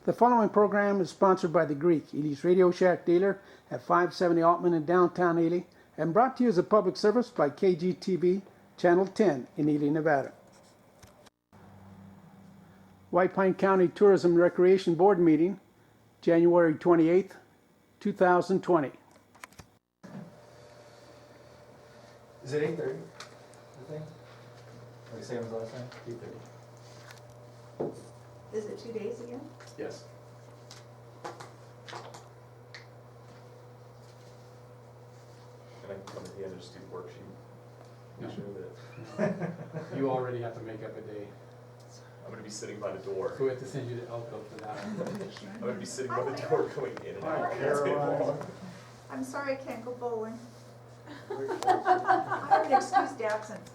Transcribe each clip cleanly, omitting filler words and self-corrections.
The following program is sponsored by The Greek, Ealy's Radio Shack dealer at 570 Altman in downtown Ely, and brought to you as a public service by KGTV Channel 10 in Ely, Nevada. White Pine County Tourism and Recreation Board meeting, January 28th, 2020. Is it 8:30? I think. Like the same as last time? 8:30. Is it 2 days again? Yes. And I can come at the end and just do the worksheet. No. Make sure that You already have to make up a day. I'm gonna be sitting by the door. So we have to send you to Elko for that. I'm gonna be sitting by the door going in and out. Hi, of the Caroline. table. I'm sorry I can't go bowling. I have an excused absence.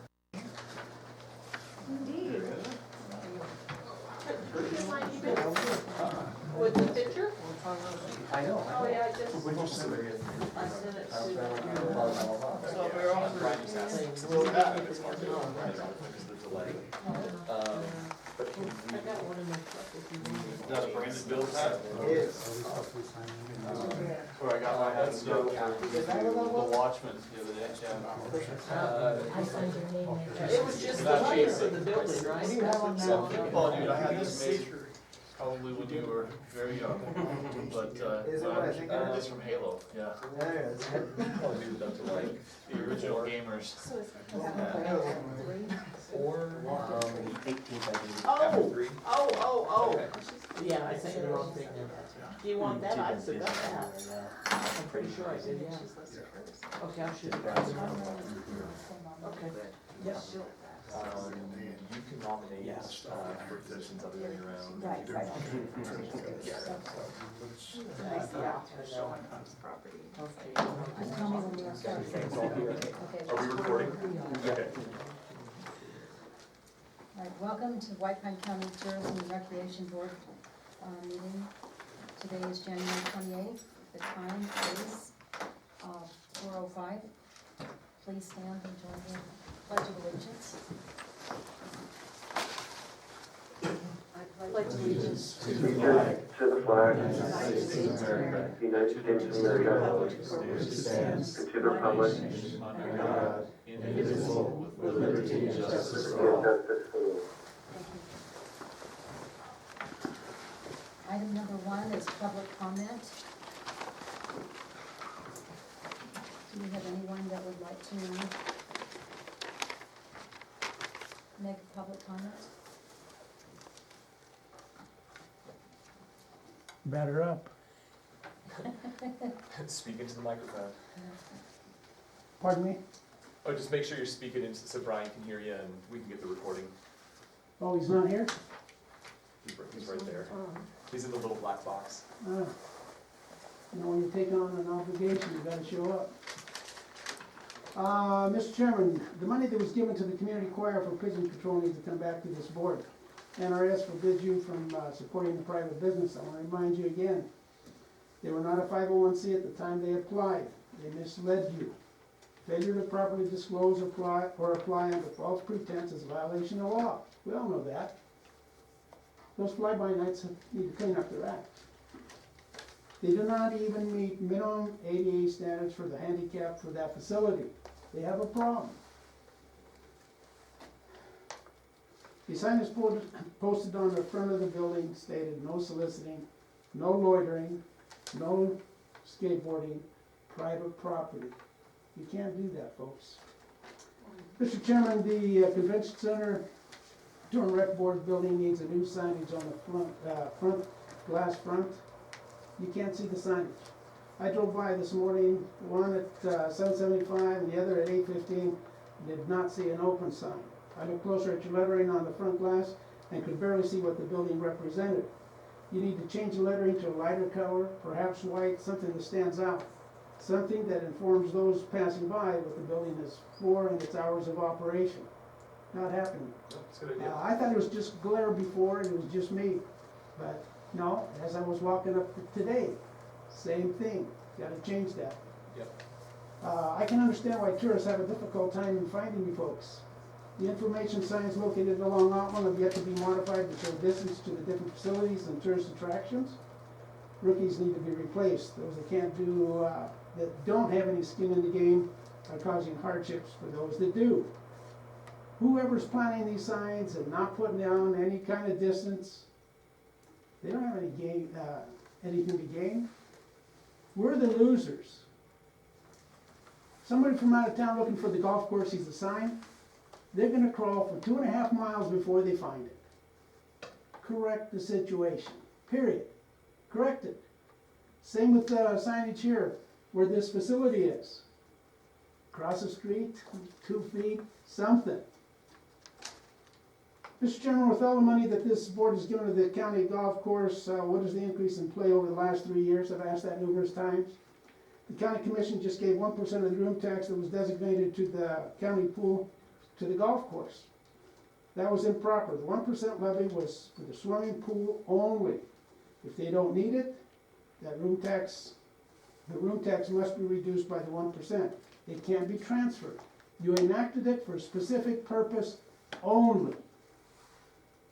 Indeed. With the picture? I know. Oh, yeah, I just, Would you send it? I sent it I was to. So we're all Brian just asked if it's hard to because of the delay. But can I got one in my truck if you need it. Not a branded bill set? Yes. Where I got my head stuck the Watchmen the other day, yeah. I signed your name there. It was just the letter for the building, right? Oh, dude, I had this made probably when you were very young, but, Is it what I think it is? it's from Halo, yeah. There it is. I'll do that to like The original gamers. Oh. Yeah, I sent you the wrong thing there. Do you want that? I forgot that. I'm pretty sure I did, yeah. Okay, I'll shoot it. Okay. Yeah. you can nominate for positions other than your own. Right. Yeah. Showing Hunt's property. Okay. Tell me when you're starting. Okay. Are we recording? Okay. All right, welcome to White Pine County Tourism and Recreation Board meeting. Today is January 28th. The time is 4:05. Please stand and join the Pledge of Allegiance. I pledge allegiance To the flag of the United States of America, and to the republic under God, indivisible, with liberty and justice for all. justice for all. Thank you. Item number 1 is public comment. Do we have anyone that would like to make a public comment? Batter up. Speak into the microphone. Pardon me? Oh, just make sure you're speaking into so Brian can hear you and we can get the recording. Oh, he's not here? He's right there. He's in the little black box. You know, when you take on an obligation, you gotta show up. Mr. Chairman, the money that was given to the community choir for prison patrol needs to come back to this board. NRS forbids you from supporting the private business. I want to remind you again, they were not a 501c at the time they applied. They misled you. Failure to properly disclose or apply under false pretense is a violation of law. We all know that. Those fly-by-nights need to clean up their act. They do not even meet minimum ADA standards for the handicap for that facility. They have a problem. The sign is posted on the front of the building stated no soliciting, no loitering, no skateboarding, private property. You can't do that, folks. Mr. Chairman, the Convention Center Touring Rec Board building needs a new signage on the front glass front. You can't see the signage. I drove by this morning, one at 7:75 and the other at 8:15, did not see an open sign. I looked closer at your lettering on the front glass and could barely see what the building represented. You need to change the lettering to a lighter color, perhaps white, something that stands out. Something that informs those passing by what the building is for and its hours of operation. Not happening. That's a good idea. I thought it was just glare before, and it was just me. But no, as I was walking up today, same thing. Gotta change that. Yep. I can understand why tourists have a difficult time in finding you folks. The information signs located along Otwell have yet to be modified to show distance to the different facilities and tourist attractions. Rookies need to be replaced. Those that can't do, that don't have any skin in the game are causing hardships for those that do. Whoever's planning these signs and not putting down any kind of distance, they don't have any gain, anything to gain. We're the losers. Somebody from out of town looking for the golf course sees a sign, they're gonna crawl for 2.5 miles before they find it. Correct the situation, period. Correct it. Same with signage here, where this facility is. Across the street, 2 feet, something. Mr. Chairman, with all the money that this board has given to the county golf course, what is the increase in play over the last 3 years? I've asked that numerous times. The county commission just gave 1% of the room tax that was designated to the county pool to the golf course. That was improper. The 1% levy was for the swimming pool only. If they don't need it, the room tax must be reduced by the 1%. It can't be transferred. You enacted it for a specific purpose only.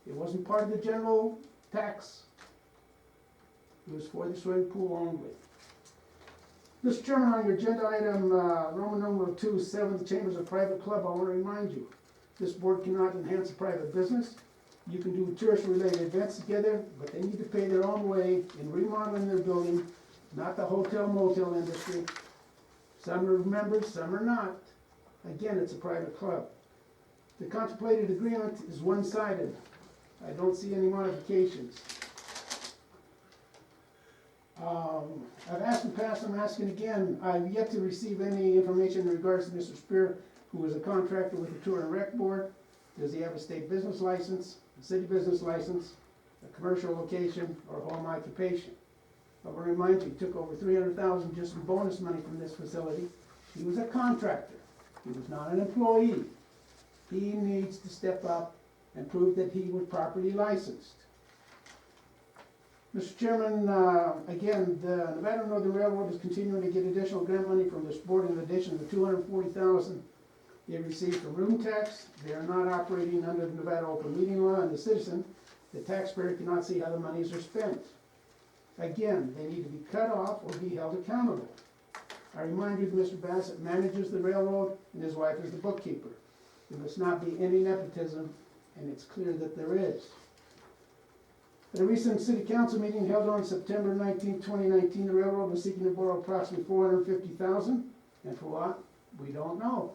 It wasn't part of the general tax. It was for the swimming pool only. Mr. Chairman, on your agenda item, Roman numeral 2, 7, the Chambers of Private Club, I want to remind you, this board cannot enhance a private business. You can do tourist-related events together, but they need to pay their own way in remodeling their building, not the hotel motel industry. Some are members, some are not. Again, it's a private club. The contemplated agreement is one-sided. I don't see any modifications. I've asked in the past, I'm asking again, I've yet to receive any information in regards to Mr. Spear, who is a contractor with the Tour and Rec Board. Does he have a state business license, a city business license, a commercial location, or home occupation? I will remind you, he took over $300,000 just in bonus money from this facility. He was a contractor. He was not an employee. He needs to step up and prove that he was properly licensed. Mr. Chairman, again, the Nevada Northern Railroad is continuing to get additional grant money from this board in addition to the $240,000 they received from room tax. They are not operating under the Nevada Open Meeting Law, and the citizen, the taxpayer, cannot see how the monies are spent. Again, they need to be cut off or be held accountable. I remind you that Mr. Bassett manages the railroad and his wife is the bookkeeper. There must not be any nepotism, and it's clear that there is. At a recent city council meeting held on September 19, 2019, the railroad was seeking to borrow approximately $450,000, and for what? We don't know.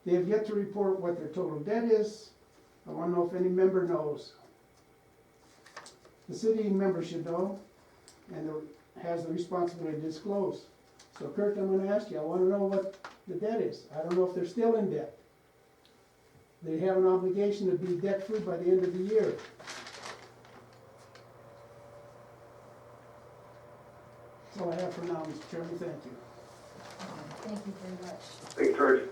They have yet to report what their total debt is. I want to know if any member knows. The city member should know, and has the responsibility to disclose. So Kurt, I'm going to ask you, I want to know what the debt is. I don't know if they're still in debt. They have an obligation to be debt-free by the end of the year. That's all I have for now, Mr. Chairman, thank you. Thank you very much. Thanks, George.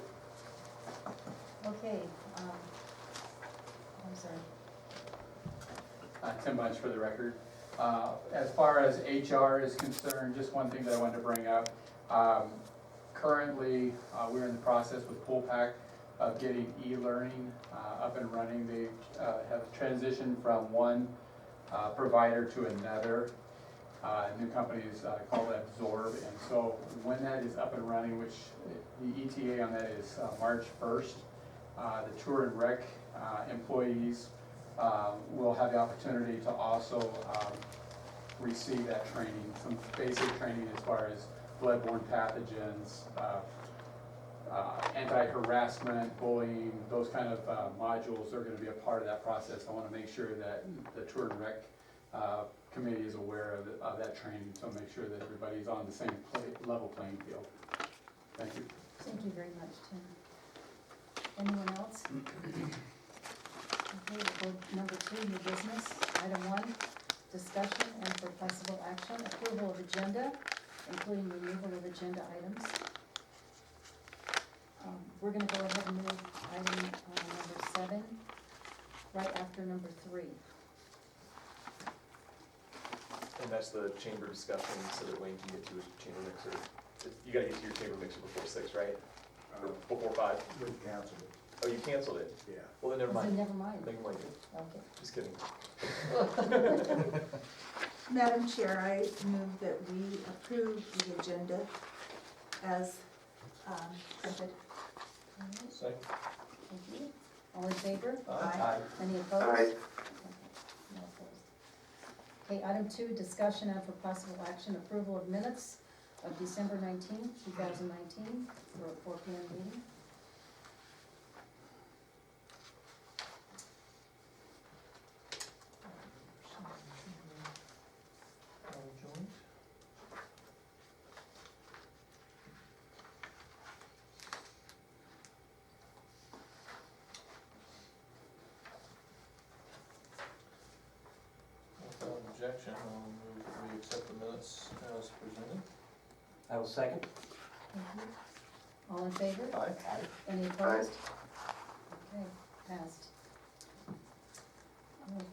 Okay, I'm sorry. Tim Bunch for the record. As far as HR is concerned, just one thing that I wanted to bring up. Currently, we're in the process with PoolPack of getting e-learning up and running. They have transitioned from one provider to another. New company is called Absorb, and so when that is up and running, which the ETA on that is March 1st, the Tour and Rec employees will have the opportunity to also receive that training, some basic training as far as bloodborne pathogens, anti-harassment, bullying, those kind of modules are going to be a part of that process. I want to make sure that the Tour and Rec committee is aware of that training, so make sure that everybody's on the same level playing field. Thank you. Thank you very much, Tim. Anyone else? Okay, we'll go to number 2, new business. Item 1, discussion and for possible action, approval of agenda, including removal of agenda items. We're gonna go ahead and move item number 7, right after number 3. And that's the chamber discussion, so that Wayne can get to his chamber mixer. You gotta get to your chamber mixer before 6, right? Or before 5? Oh, you canceled it? Yeah. Well, then never I said, mind. never mind, Never mind. okay. Just kidding. Madam Chair, I move that we approve the agenda as printed. All right, Second. thank you. All in favor? Aye. Any opposed? Aye. Okay, no opposed. Okay, item 2, discussion and for possible action, approval of minutes of December 19th, 2019, for a 4 PM meeting. Without objection, I'll move that we accept the minutes as presented. I will second. Thank you. All in favor? Aye. Any opposed? Okay, passed.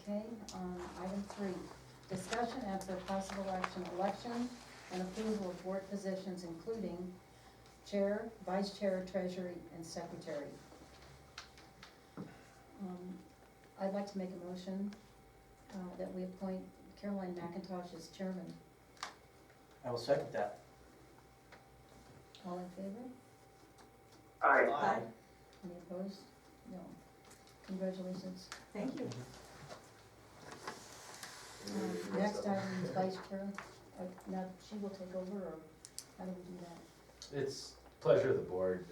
Okay, item 3, discussion and for possible action, election and approval of board positions including chair, vice chair, treasury, and secretary. I'd like to make a motion that we appoint Caroline McIntosh as chairman. I will second that. All in favor? Aye. Any opposed? No. Congratulations. Thank you. Next item is vice chair. Now, she will take over, or how do we do that? It's pleasure of the board.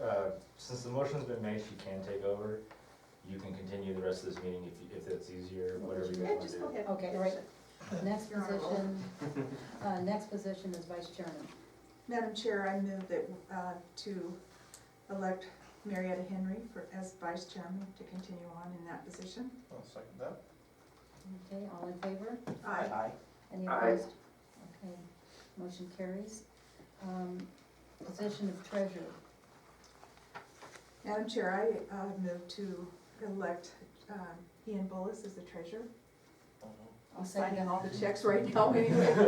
Since the motion's been made, she can take over. You can continue the rest of this meeting if it's easier, whatever you Yeah, want to just do. go ahead. Okay, all right. Next You're on a roll. position is vice chairman. Madam Chair, I move that, to elect Marietta Henry as vice chairman to continue on in that position. I'll second that. Okay, all in favor? Aye. Any Aye. opposed? Okay, motion carries. Position of treasurer. Madam Chair, I move to elect Ian Bullis as the treasurer. I'll I'm second signing that. all the checks right now anyway. I'll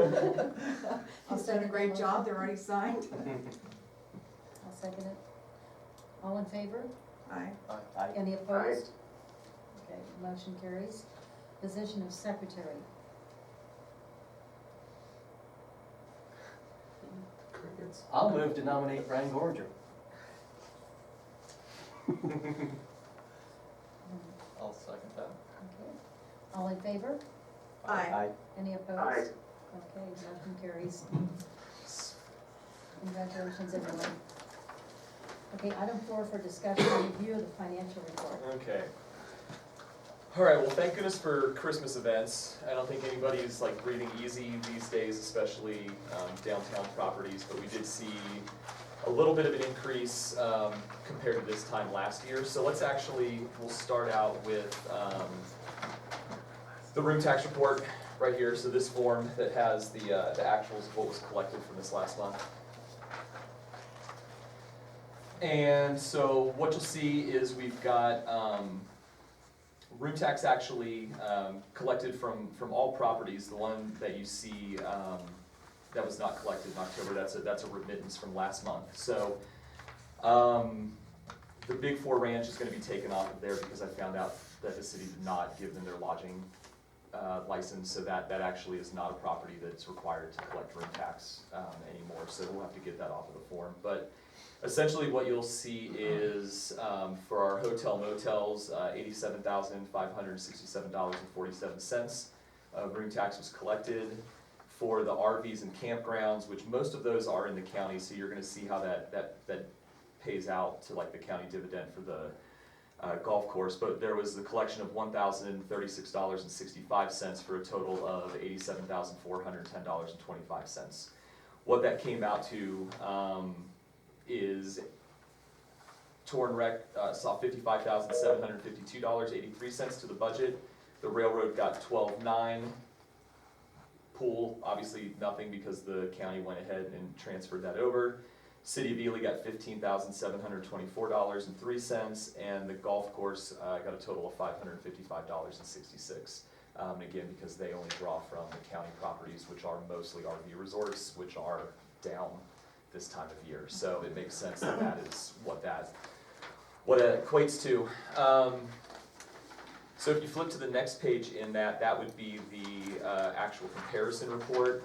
He's done second a that great motion. job, they're already signed. I'll second it. All in favor? Aye. Aye. Any opposed? Okay, motion carries. Position of secretary. Crickets. I'll move to nominate Brian Goringer. I'll second that. Okay. All in favor? Aye. Any opposed? Aye. Okay, motion carries. Congratulations, everyone. Okay, item 4 for discussion and review of the financial report. Okay. All right, well, thank goodness for Christmas events. I don't think anybody's like breathing easy these days, especially downtown properties, but we did see a little bit of an increase compared to this time last year. So we'll start out with the room tax report right here. So this form that has the actuals of what was collected from this last month. And so what you'll see is we've got room tax actually collected from all properties. The one that you see that was not collected in October, that's a remittance from last month. So the Big Four Ranch is going to be taken off of there because I found out that the city did not give them their lodging license, so that actually is not a property that's required to collect room tax anymore. So we'll have to get that off of the form. But essentially what you'll see is for our hotel motels, $87,567.47 of room tax was collected. For the RVs and campgrounds, which most of those are in the county, so you're gonna see how that pays out to like the county dividend for the golf course, but there was the collection of $1,036.65 for a total of $87,410.25. What that came out to is Torn Rec saw $55,752.83 to the budget. The railroad got $12,900. Pool, obviously nothing because the county went ahead and transferred that over. City of Ely got $15,724.03, and the golf course got a total of $555.66. Again, because they only draw from the county properties, which are mostly RV resorts, which are down this time of year. So it makes sense that that is what what it equates to. So if you flip to the next page in that, that would be the actual comparison report.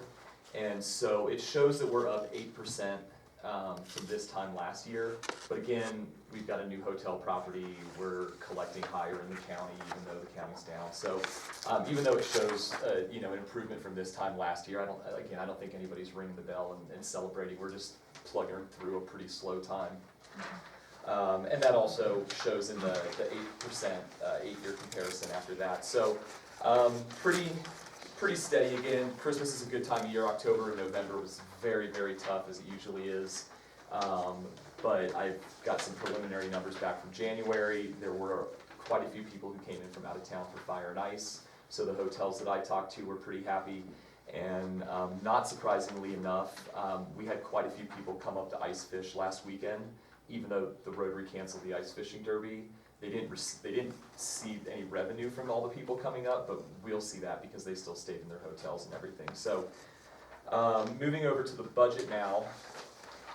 And so it shows that we're up 8% from this time last year. But again, we've got a new hotel property, we're collecting higher in the county, even though the county's down. So even though it shows you know, an improvement from this time last year, I don't think anybody's ringing the bell and celebrating. We're just plugging through a pretty slow time. And that also shows in the 8% 8-year comparison after that. So pretty steady again. Christmas is a good time of year. October and November was very, very tough, as it usually is. But I've got some preliminary numbers back from January. There were quite a few people who came in from out of town for Fire and Ice. So the hotels that I talked to were pretty happy. And not surprisingly enough, we had quite a few people come up to ice fish last weekend. Even though the Rotary canceled the ice fishing derby, they didn't see any revenue from all the people coming up, but we'll see that because they still stayed in their hotels and everything. So moving over to the budget now.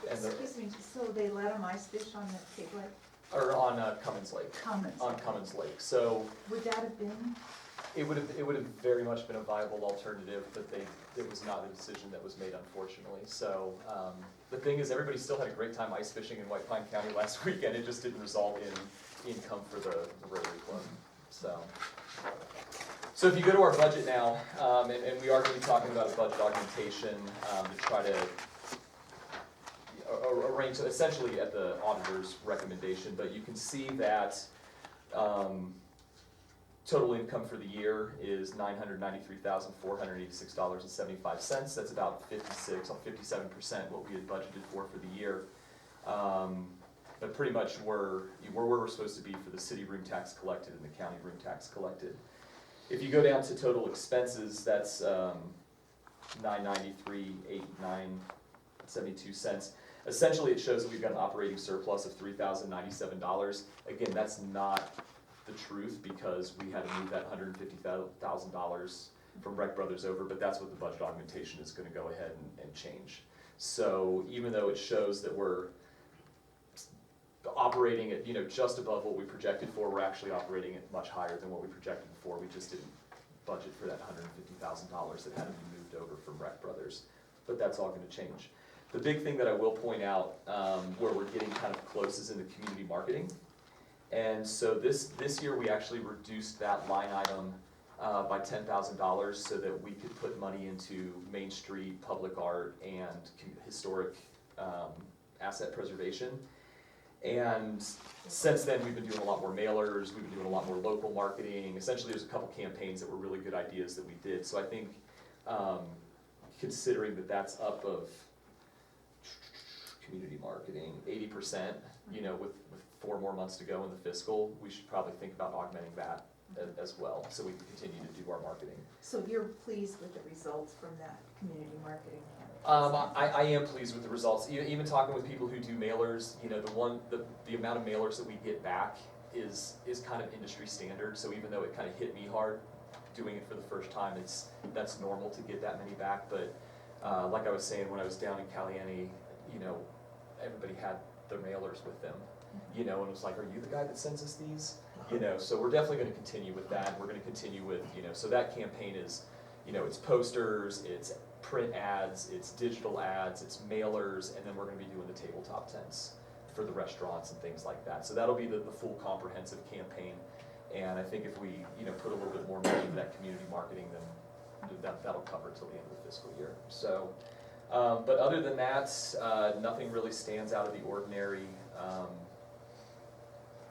Excuse me, so they let them ice fish on the Cape Lake? Or on Cummins Lake. Cummins. On Cummins Lake. So Would that have been? it would have very much been a viable alternative, but it was not a decision that was made, unfortunately. So the thing is, everybody still had a great time ice fishing in White Pine County last weekend. It just didn't result in income for the Rotary Club. So if you go to our budget now, and we are going to be talking about a budget augmentation to try to arrange, essentially at the auditor's recommendation, but you can see that total income for the year is $993,486.75. That's about 57% what we had budgeted for the year. But pretty much where we're supposed to be for the city room tax collected and the county room tax collected. If you go down to total expenses, that's $993,809.72. Essentially, it shows that we've got an operating surplus of $3,097. Again, that's not the truth because we had to move that $150,000 from Rec Brothers over, but that's what the budget augmentation is going to go ahead and change. So even though it shows that we're operating at just above what we projected for, we're actually operating at much higher than what we projected for. We just didn't budget for that $150,000 that had to be moved over from Rec Brothers, but that's all going to change. The big thing that I will point out where we're getting kind of close is in the community marketing. And so this year we actually reduced that line item by $10,000 so that we could put money into Main Street, public art, and historic asset preservation. And since then we've been doing a lot more mailers, we've been doing a lot more local marketing. Essentially there's a couple campaigns that were really good ideas that we did. So I think considering that that's up of community marketing 80%, with 4 more months to go in the fiscal, we should probably think about augmenting that as well, so we can continue to do our marketing. So you're pleased with the results from that community marketing campaign? I am pleased with the results. Even talking with people who do mailers, the amount of mailers that we get back is kind of industry standard. So even though it kind of hit me hard doing it for the first time, that's normal to get that many back. But like I was saying, when I was down in Caliente, everybody had their mailers with them. And it was like, are you the guy that sends us these? So we're definitely going to continue with that. We're going to continue with, so that campaign is, it's posters, it's print ads, it's digital ads, it's mailers, and then we're going to be doing the tabletop tents for the restaurants and things like that. So that'll be the full comprehensive campaign. And I think if we, put a little bit more money into that community marketing, then that'll cover it till the end of the fiscal year. So, but other than that, nothing really stands out of the ordinary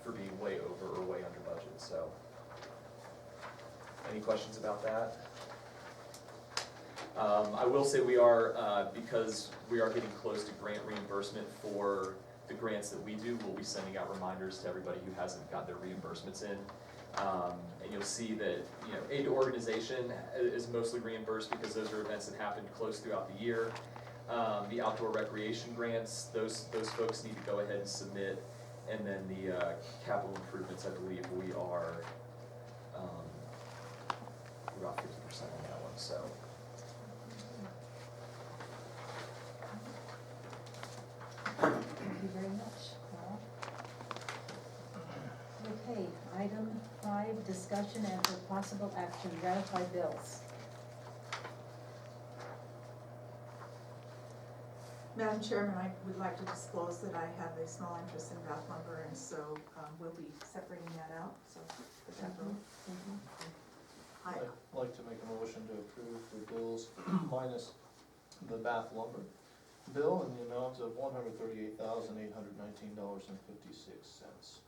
for being way over or way under budget. So, any questions about that? I will say we are, because we are getting close to grant reimbursement for the grants that we do, we'll be sending out reminders to everybody who hasn't got their reimbursements in. And you'll see that, aid to organization is mostly reimbursed because those are events that happen close throughout the year. The outdoor recreation grants, those folks need to go ahead and submit. And then the capital improvements, I believe we are about 50% on that one. So. Thank you very much, Carl. discussion and for possible action, ratify bills. Madam Chairman, I would like to disclose that I have a small interest in Bath Lumber, and so we'll be separating that out, so put that vote. I'd like to make a motion to approve the bills minus the Bath lumber bill in the amount of $138,819.56.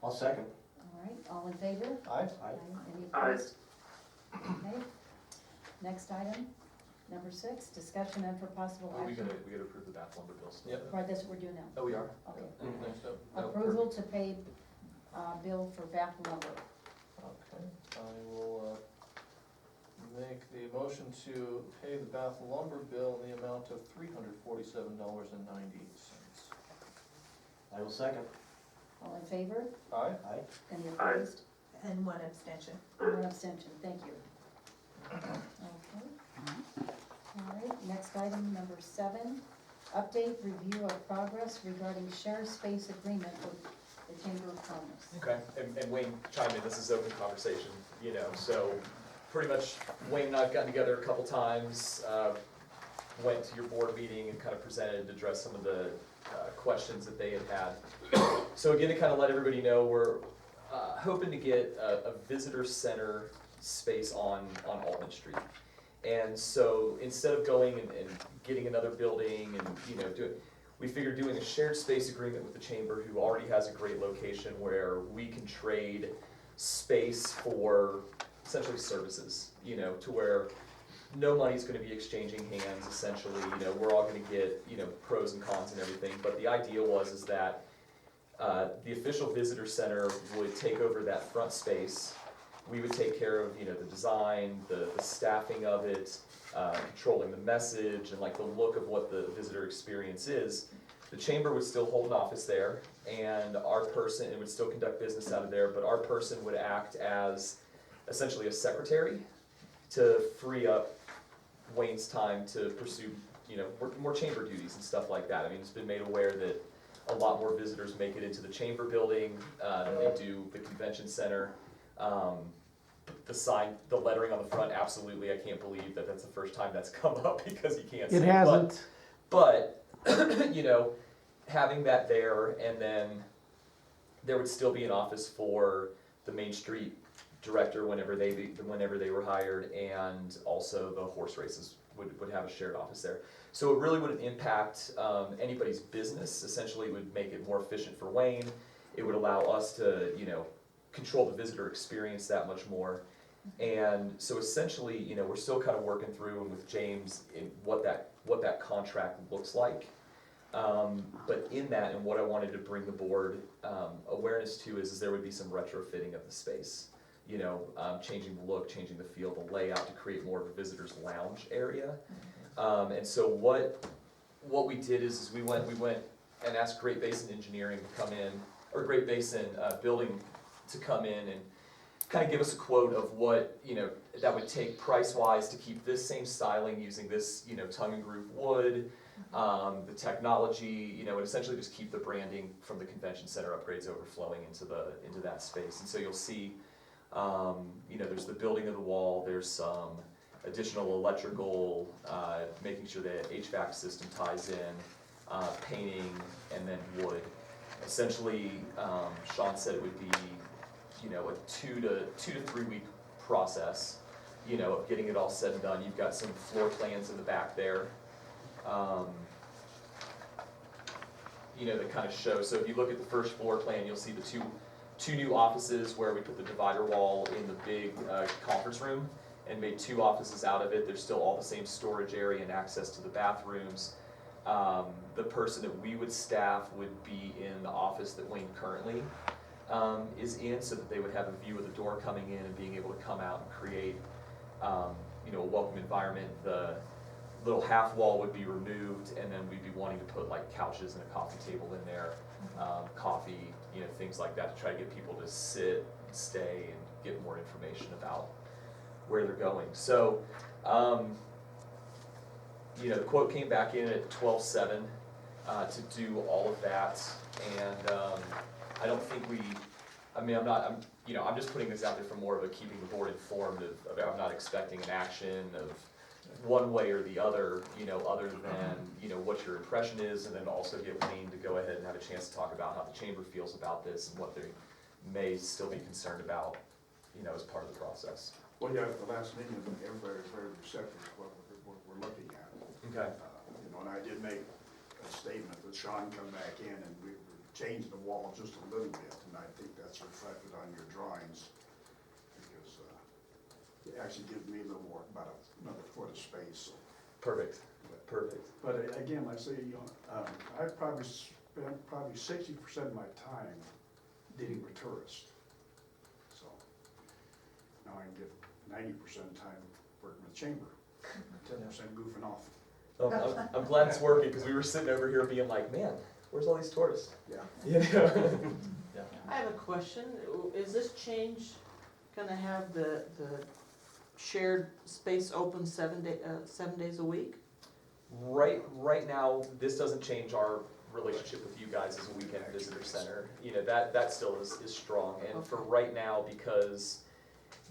I'll second. All right, all in favor? Aye? Any Aye. opposed? Okay. Next item, number 6, discussion and for possible We action. gotta approve the bath lumber bills. Yep. Right, that's what we're doing now. Oh, we are? Okay. Next up. Approval to pay, bill for Bath Lumber. Okay, I will, make the motion to pay the Bath lumber bill in the amount of $347.98. I will second. All in favor? Aye? Aye. Any Aye. opposed? And one abstention. One abstention, thank you. Okay. All right, next item, number 7, update review of progress regarding shared space agreement with the Chamber of Commerce. Okay, and Wayne chimed in, this is open conversation, you know, so pretty much Wayne and I have gotten together a couple times, went to your board meeting and kind of presented, addressed some of the questions that they had. So again, to kind of let everybody know, we're hoping to get a visitor center space on Altman Street. And so instead of going and getting another building and, you know, we figured doing a shared space agreement with the chamber, who already has a great location where we can trade space for essentially services, you know, to where no money's gonna be exchanging hands, essentially, you know, we're all gonna get, you know, pros and cons and everything, but the idea is that the official visitor center would take over that front space. We would take care of, you know, the design, the staffing of it, controlling the message and like the look of what the visitor experience is. The chamber would still hold an office there, and our person, it would still conduct business out of there, but our person would act as essentially a secretary to free up Wayne's time to pursue, you know, more chamber duties and stuff like that. I mean, it's been made aware that a lot more visitors make it into the chamber building than they do the convention center. The sign, the lettering on the front, absolutely, I can't believe that that's the first time that's come up because you can't see It it. hasn't. But, you know, having that there, and then there would still be an office for the Main Street director whenever they were hired, and also the horse races would have a shared office there. So it really wouldn't impact anybody's business. Essentially, it would make it more efficient for Wayne. It would allow us to, you know, control the visitor experience that much more. And so essentially, you know, we're still kind of working through with James in what that contract looks like. But in that, and what I wanted to bring the board awareness to is there would be some retrofitting of the space. You know, changing the look, changing the feel, the layout to create more of a visitor's lounge area. And so what we did is we went and asked Great Basin Engineering to come in, or Great Basin Building to come in and kind of give us a quote of what, you know, that would take price-wise to keep this same styling using this, you know, tongue and groove wood, the technology, you know, and essentially just keep the branding from the convention center upgrades overflowing into that space. And so you'll see, you know, there's the building of the wall, there's some additional electrical, making sure the HVAC system ties in, painting, and then wood. Essentially, Sean said it would be, you know, a 2 to 3 week process, you know, of getting it all said and done. You've got some floor plans in the back there, you know, that kind of show. So if you look at the first floor plan, you'll see the two new offices where we put the divider wall in the big conference room and made 2 offices out of it. There's still all the same storage area and access to the bathrooms. The person that we would staff would be in the office that Wayne currently is in, so that they would have a view of the door coming in and being able to come out and create, you know, a welcome environment. The little half wall would be removed, and then we'd be wanting to put like couches and a coffee table in there, coffee, you know, things like that, to try to get people to sit, stay, and get more information about where they're going. So, you know, the quote came back in at $12,700 to do all of that, and I don't think we I mean, I'm just putting this out there for more of a keeping the board informed of, I'm not expecting an action of one way or the other, other than, what your impression is, and then also get Wayne to go ahead and have a chance to talk about how the chamber feels about this and what they may still be concerned about, as part of the process. Well, yeah, at the last meeting, I think everybody was very receptive to what we're looking at. Okay. And I did make a statement that Sean come back in and we changed the wall just a little bit, and I think that's reflected on your drawings, because it actually gives me a little more, about another foot of space. Perfect. But again, like I say, I probably spent 60% of my time dealing with tourists. So now I can get 90% of the time working with chamber, 10% goofing off. I'm glad it's working, because we were sitting over here being like, man, where's all these tourists? Yeah. I have a question. Is this change gonna have the shared space open 7 days a week? Right now, this doesn't change our relationship with you guys as a weekend visitor center. That still is strong. And for right now, because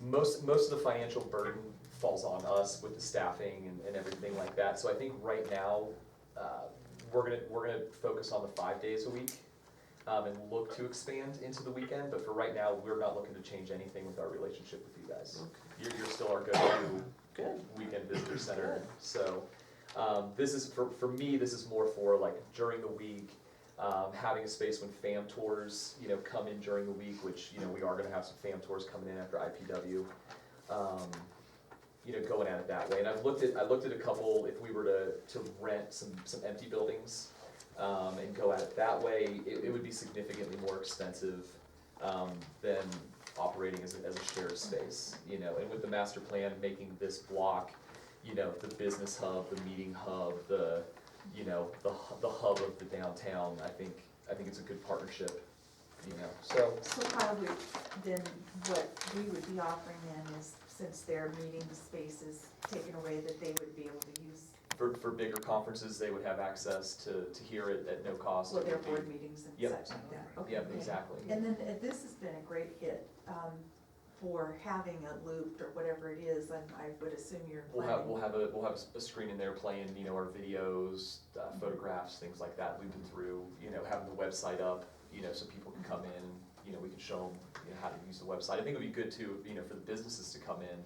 most of the financial burden falls on us with the staffing and everything like that. So I think right now, we're gonna focus on the 5 days a week, and look to expand into the weekend. But for right now, we're not looking to change anything with our relationship with you guys. You're still our go-to weekend visitor center. So this is for me. This is more for like during the week, having a space when fam tours come in during the week, which we are going to have some fam tours coming in after IPW. Going at it that way. And I looked at a couple, if we were to rent some empty buildings and go at it that way, it would be significantly more expensive than operating as a shared space. And with the master plan making this block, the business hub, the meeting hub, the hub of the downtown, I think it's a good partnership. So probably then what we would be offering then is, since their meeting space is taken away, that they would be able to use, for bigger conferences, they would have access to hear it at no cost. well, their board meetings and Yep. such like that. Okay. Yep, exactly. And then this has been a great hit for having a loop or whatever it is, and I would assume you're planning. We'll have a screen in there playing, our videos, photographs, things like that, looping through, having the website up, so people can come in, we can show them, how to use the website. I think it would be good too, for the businesses to come in,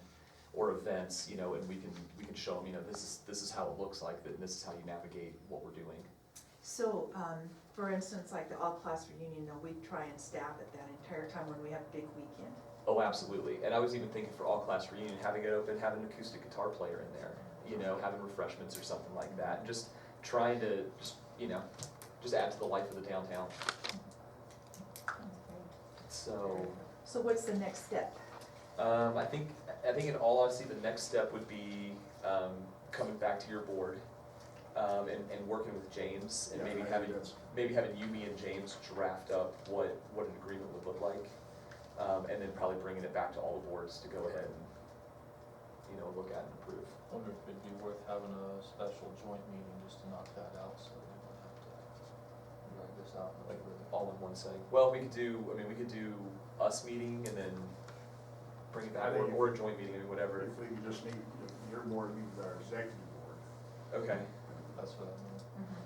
or events, and we can show them, this is how it looks like, and this is how you navigate what we're doing. So, for instance, like the all-class reunion, though, we try and staff it that entire time when we have a big weekend. Oh, absolutely. And I was even thinking for all-class reunion, having it open, having an acoustic guitar player in there, having refreshments or something like that, and just trying to just add to the life of the downtown. So what's the next step? I think in all honesty, the next step would be coming back to your board and working with James, and maybe having you, me, and James draft up what an agreement would look like, and then probably bringing it back to all the boards to go ahead and look at and approve. I wonder if it'd be worth having a special joint meeting just to knock that out, so we don't have to drag this out much further. All in one setting. Well, we could do us meeting and then bring it back, or a joint meeting, whatever. If we could just meet, your board meet with our executive board, Okay, That's what I mean.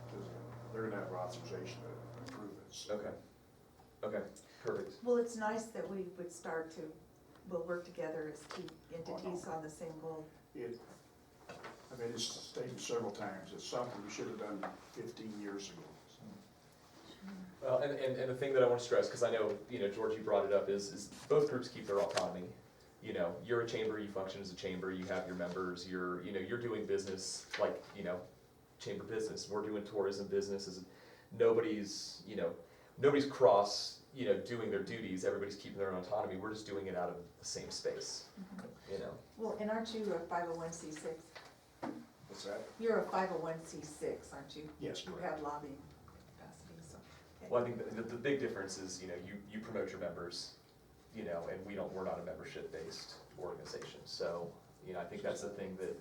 because they're gonna have authorization to approve it. So okay, perfect. Well, it's nice that we would start to, we'll work together as two entities on the same goal. It's stated several times, it's something we should have done 15 years ago. Well, and the thing that I want to stress, because I know, George, you brought it up, is both groups keep their autonomy. You're a chamber, you function as a chamber, you have your members, you're doing business like, chamber business. We're doing tourism business. Nobody's cross, doing their duties. Everybody's keeping their own autonomy. We're just doing it out of the same space, Well, and aren't you a 501c6? What's that? You're a 501c6, aren't you? Yes, You correct. have lobbying capacity, so. okay. Well, I think the big difference is, you promote your members, and we're not a membership-based organization. So, I think that's the thing that,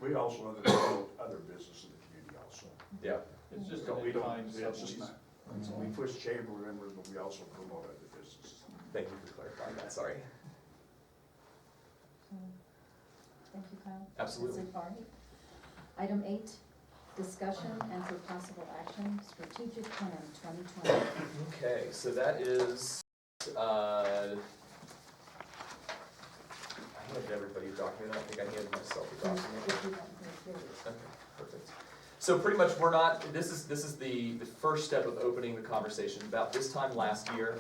We also promote other business in the community also. yeah. It's just We an don't, in-kind it's just sublease. not, we push chamber members, but we also promote other businesses. Thank you for clarifying that, sorry. Thank you, Kyle. Absolutely. That's it, all right. Item 8, discussion and for possible action, strategic plan 2020. Okay, so that is, I handed everybody a document, I don't think I handed myself a document. If you don't, here it is. Okay, perfect. So pretty much we're not, this is the first step of opening the conversation. About this time last year,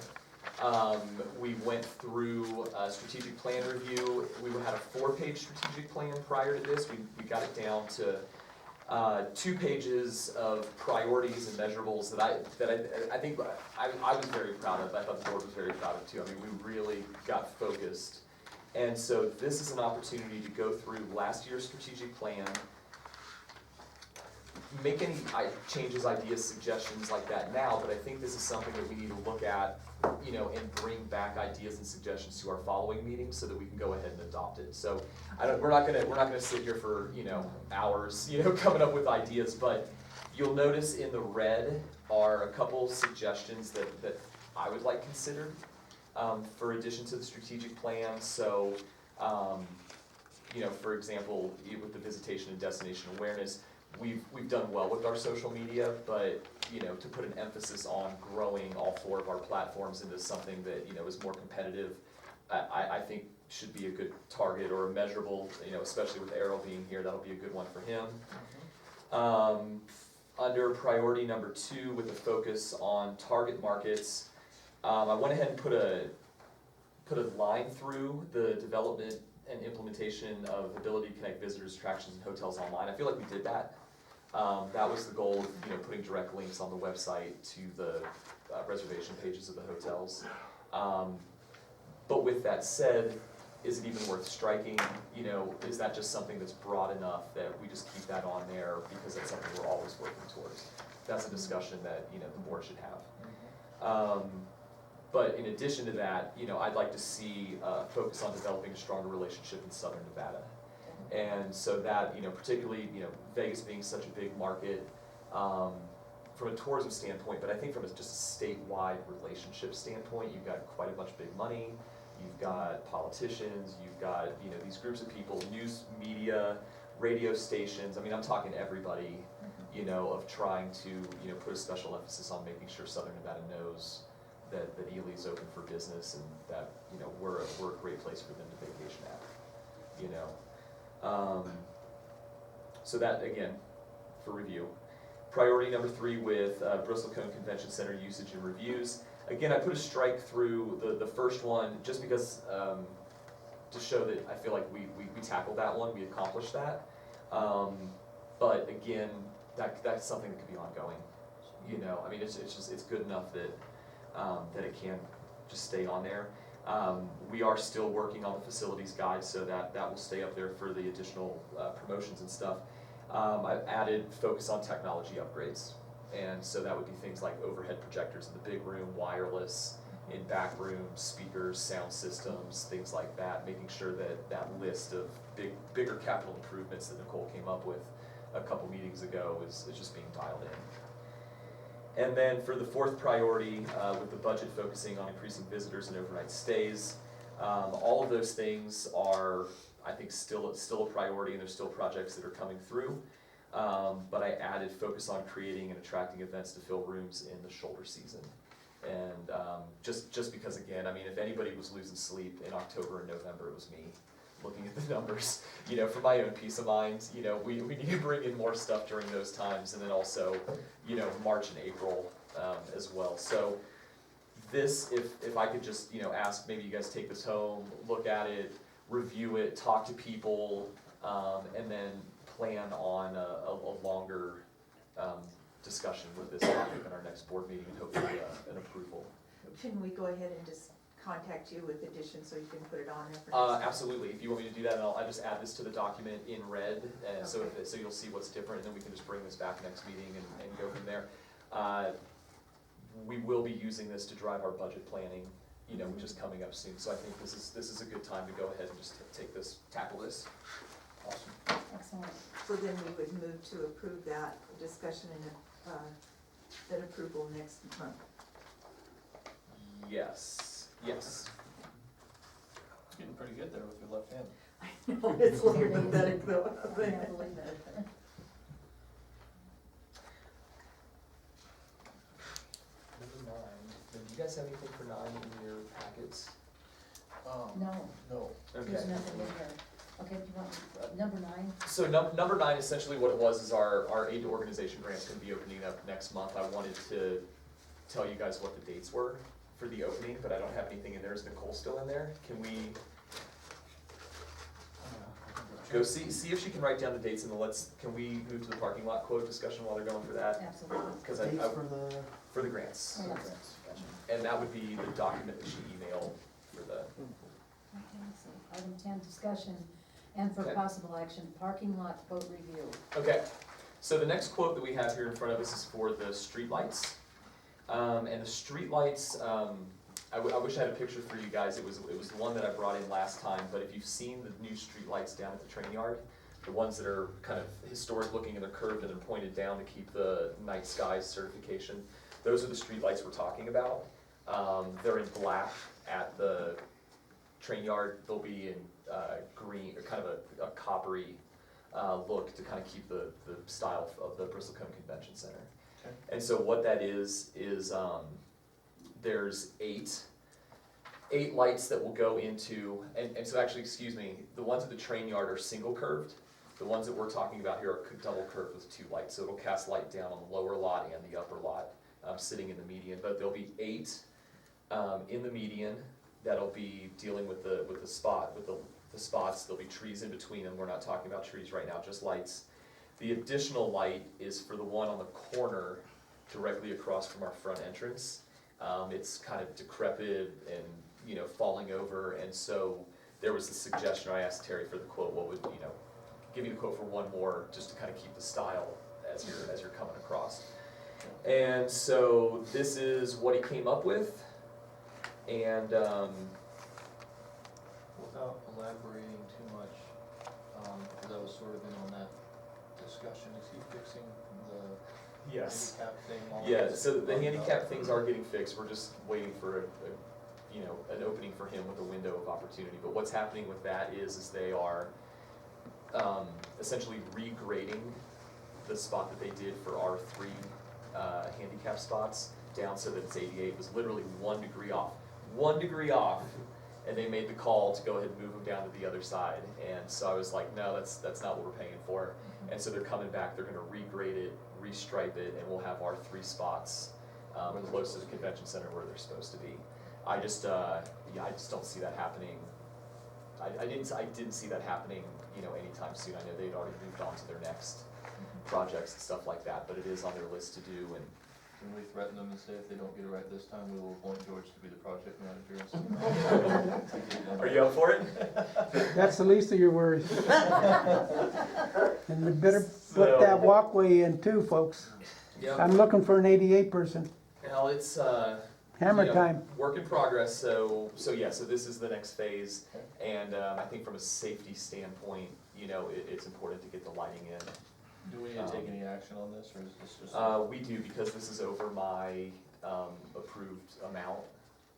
we went through a strategic plan review. We had a 4-page strategic plan prior to this. We got it down to 2 pages of priorities and measurables that I think I was very proud of. I thought the board was very proud of too. I mean, we really got focused. And so this is an opportunity to go through last year's strategic plan, make any changes, ideas, suggestions like that now, but I think this is something that we need to look at, you know, and bring back ideas and suggestions to our following meetings so that we can go ahead and adopt it. So we're not gonna sit here for, you know, hours, you know, coming up with ideas, but you'll notice in the red are a couple suggestions that I would like considered for addition to the strategic plan. So, you know, for example, with the visitation and destination awareness, we've done well with our social media, but, you know, to put an emphasis on growing all 4 of our platforms into something that, you know, is more competitive, I think should be a good target or a measurable, you know, especially with Errol being here, that'll be a good one for him. Under priority number 2, with a focus on target markets, I went ahead and put a line through the development and implementation of ability to connect visitors, attractions, and hotels online. I feel like we did that. That was the goal of, you know, putting direct links on the website to the reservation pages of the hotels. But with that said, is it even worth striking? You know, is that just something that's broad enough that we just keep that on there because that's something we're always working towards? That's a discussion that, you know, the board should have. But in addition to that, you know, I'd like to see focus on developing a stronger relationship in Southern Nevada. And so that, you know, particularly, you know, Vegas being such a big market, from a tourism standpoint, but I think from just a statewide relationship standpoint, you've got quite a bunch of big money, you've got politicians, you've got, you know, these groups of people, news media, radio stations, I mean, I'm talking everybody, you know, of trying to, you know, put a special emphasis on making sure Southern Nevada knows that Ely's open for business and that, you know, we're a great place for them to vacation at, you know. So that, again, for review. Priority number 3 with Bristlecone Convention Center usage and reviews. Again, I put a strike through the first one just because, to show that I feel like we tackled that one, we accomplished that. But again, that's something that could be ongoing. You know, I mean, it's good enough that that it can just stay on there. We are still working on the facilities guide, so that will stay up there for the additional promotions and stuff. I've added focus on technology upgrades, and so that would be things like overhead projectors in the big room, wireless in back rooms, speakers, sound systems, things like that, making sure that that list of bigger capital improvements that Nicole came up with a couple meetings ago is just being dialed in. And then for the 4th priority, with the budget focusing on increasing visitors and overnight stays, all of those things are, I think, still a priority, and there's still projects that are coming through. But I added focus on creating and attracting events to fill rooms in the shoulder season. And just because, again, I mean, if anybody was losing sleep in October and November, it was me. Looking at the numbers, you know, for my own peace of mind, you know, we need to bring in more stuff during those times, and then also, you know, March and April as well. So this, if I could just, you know, ask, maybe you guys take this home, look at it, review it, talk to people, and then plan on a longer discussion with this topic in our next board meeting, and hopefully an approval. Can we go ahead and just contact you with additions so you can put it on there for next Absolutely. If you want me to do that, I just add this to the document in red, and so you'll see what's different, and then we can just bring this back next meeting and go from there. We will be using this to drive our budget planning, you know, which is coming up soon. So I think this is a good time to go ahead and just tackle this. Awesome. Excellent. So then we would move to approve that discussion and that approval next month. Yes. Yes. It's getting pretty good there with your left hand. It's looking pathetic though. I can't believe it. Number 9, do you guys have anything for 9 in your packets? No, No. there's nothing in there. Okay, do you want, number 9? So number 9, essentially what it was is our aid to organization grant's gonna be opening up next month. I wanted to tell you guys what the dates were for the opening, but I don't have anything in there. Is Nicole still in there? Can we go see if she can write down the dates, and then can we move to the parking lot quote discussion while they're going for that? Absolutely. Because Dates for the for the grants. Oh, yeah. grants, gotcha. And that would be the document that she emailed for the, Okay, so item 10, discussion and for Okay. possible action, parking lot quote review. okay. So the next quote that we have here in front of us is for the streetlights. And the streetlights, I wish I had a picture for you guys. It was the one that I brought in last time, but if you've seen the new streetlights down at the train yard, the ones that are kind of historic looking and they're curved and they're pointed down to keep the night skies certification, those are the streetlights we're talking about. They're in black at the train yard. They'll be in green, or kind of a coppery look to kind of keep the style of the Bristlecone Convention Center. Okay. And so what that is there's eight lights that will go into, and so actually, excuse me, the ones at the train yard are single curved. The ones that we're talking about here are double curved with 2 lights, so it'll cast light down on the lower lot and the upper lot, sitting in the median. But there'll be 8 in the median that'll be dealing with the spots. There'll be trees in between them. We're not talking about trees right now, just lights. The additional light is for the one on the corner directly across from our front entrance. It's kind of decrepit and, falling over, and so there was the suggestion, I asked Terry for the quote, what would, give me the quote for one more, just to kind of keep the style as you're coming across. And so this is what he came up with, and, Without elaborating too much, because I was sort of in on that discussion, is he fixing the yes. handicap thing? all Yeah, this? so the handicap things are getting fixed, we're just waiting for an opening for him with a window of opportunity. But what's happening with that is they are essentially regrading the spot that they did for our 3 handicap spots down so that it's 88. It was literally 1 degree off. 1 degree off, and they made the call to go ahead and move them down to the other side. And so I was like, no, that's not what we're paying for. And so they're coming back, they're gonna regrade it, restripe it, and we'll have our 3 spots close to the convention center where they're supposed to be. I just don't see that happening. I didn't see that happening, anytime soon. I know they'd already moved on to their next projects and stuff like that, but it is on their list to do. And Can we threaten them and say if they don't get it right this time, we will appoint George to be the project manager? are you up for it? That's the least of your worries. And we better put that walkway in too, folks. Yeah. I'm looking for an 88 person. Well, it's Hammer time. Work in progress. So this is the next phase, and I think from a safety standpoint, it's important to get the lighting in. Do we need to take any action on this, or is this just? We do, because this is over my approved amount.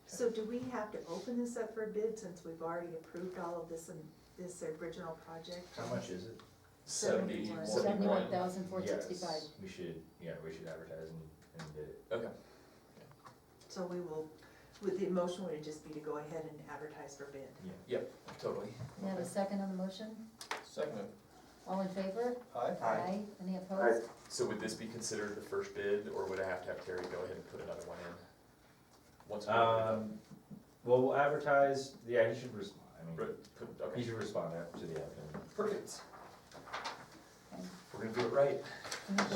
So do we have to open this up for a bid since we've already approved all of this and this original project? How much is it? 71. 71,465. Yes, we should advertise and bid it. Okay. So we will, with the motion would just be to go ahead and advertise for bid. Yep, totally. We have a second on the motion? Second. All in favor? Aye. Any opposed? So would this be considered the first bid, or would I have to have Terry go ahead and put another one in? Once Well, we'll advertise, yeah, he should respond, okay. he should respond to the applicant. Perfect. We're gonna do it right.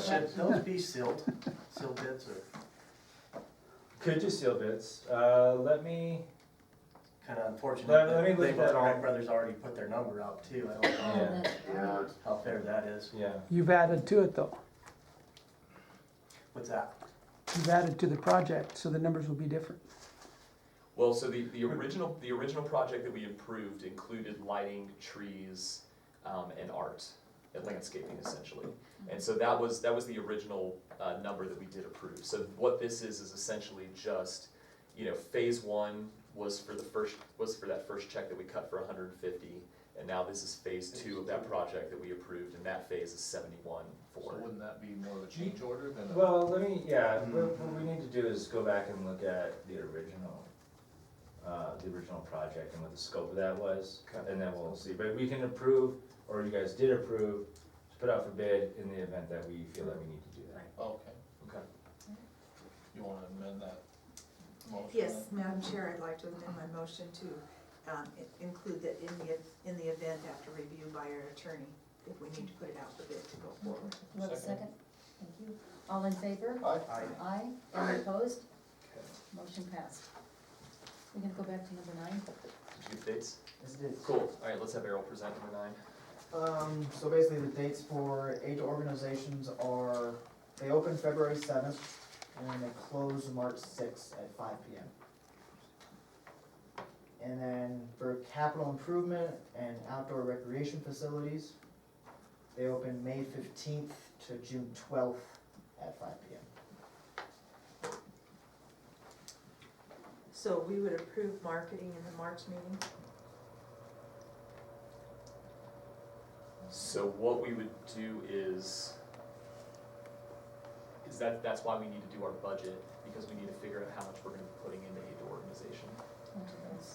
Should those be sealed bids, or Could just seal bids, let me, kinda unfortunate Let that me look they, at that Wright on- Brothers already put their number out too, I don't Oh, know that's right. how fair that is. yeah. You've added to it though. What's that? You've added to the project, so the numbers will be different. Well, so the original project that we approved included lighting, trees, and art, and landscaping essentially. And so that was the original number that we did approve. So what this is essentially just, phase 1 was for that first check that we cut for 150, and now this is phase 2 of that project that we approved, and that phase is 71 So for. wouldn't that be more of a change order than a? Well, what we need to do is go back and look at the original project and what the scope of that was, Okay. and then we'll see. But we can approve, or you guys did approve, to put out for bid in the event that we feel that we need to do that. Okay, Okay. you wanna amend that motion? Yes, Madam Chair, I'd like to amend my motion to include that in the event after review by our attorney, if we need to put it out for bid to go forward. Do you have a Second. second? Thank you. All in favor? Aye. Aye. Any opposed? Okay. Motion passed. We're gonna go back to number 9. Did you get dates? Yes, it is. Cool. All right, let's have Errol present number 9. So basically the dates for aid organizations are, they open February 7th and they close March 6th at 5 p.m. And then for capital improvement and outdoor recreation facilities, they open May 15th to June 12th at 5 p.m. So we would approve marketing in the March meeting? So what we would do is that's why we need to do our budget, because we need to figure out how much we're gonna be putting into aid to organization.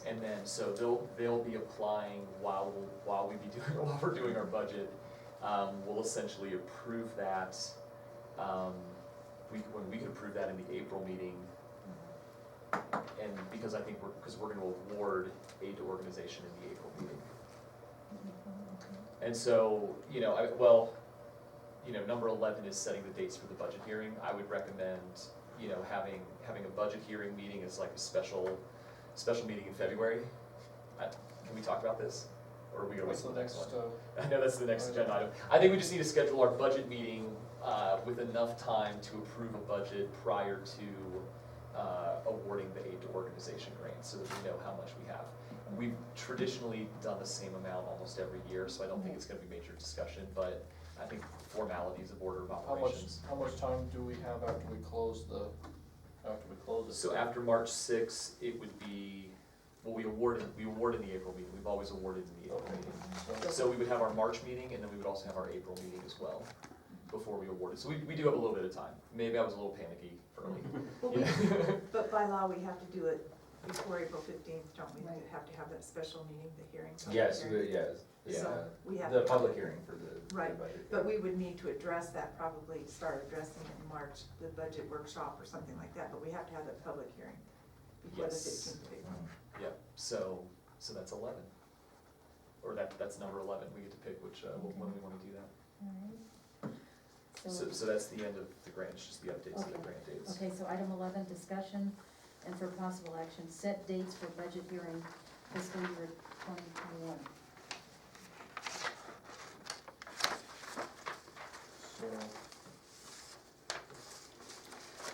And then, so they'll be applying while while we're doing our budget. We'll essentially approve that, when we could approve that in the April meeting. And because I think we're gonna award aid to organization in the April meeting. And so, number 11 is setting the dates for the budget hearing. I would recommend, having a budget hearing meeting as like a special meeting in February. Can we talk about this? Or are we gonna wait What's till the the next next, one? I know that's the next agenda item. I think we just need to schedule our budget meeting with enough time to approve a budget prior to awarding the aid to organization grant, so that we know how much we have. We've traditionally done the same amount almost every year, so I don't think it's gonna be major discussion, but I think formalities of order of operations. how much time do we have after we close it? So after March 6th, it would be, we award in the April meeting, we've always awarded in the April Okay. meeting. So we would have our March meeting, and then we would also have our April meeting as well, before we award it. So we do have a little bit of time. Maybe I was a little panicky early. Well, but by law, we have to do it before April 15th, don't we? Right. We have to have that special meeting, the hearing. Yes, public hearing. So we have the to- public hearing for the Right, budget. But we would need to address that, probably start addressing it in March, the budget workshop or something like that, but we have to have that public hearing before the Yes. 15th of April. Yep, so that's 11. Or that's number 11, we get to pick which, when we wanna do that. Alright. So that's the end of the grant, it's just the updates of the Okay. grant dates. Okay, so item 11, discussion and for possible action, set dates for budget hearing fiscal year 2021.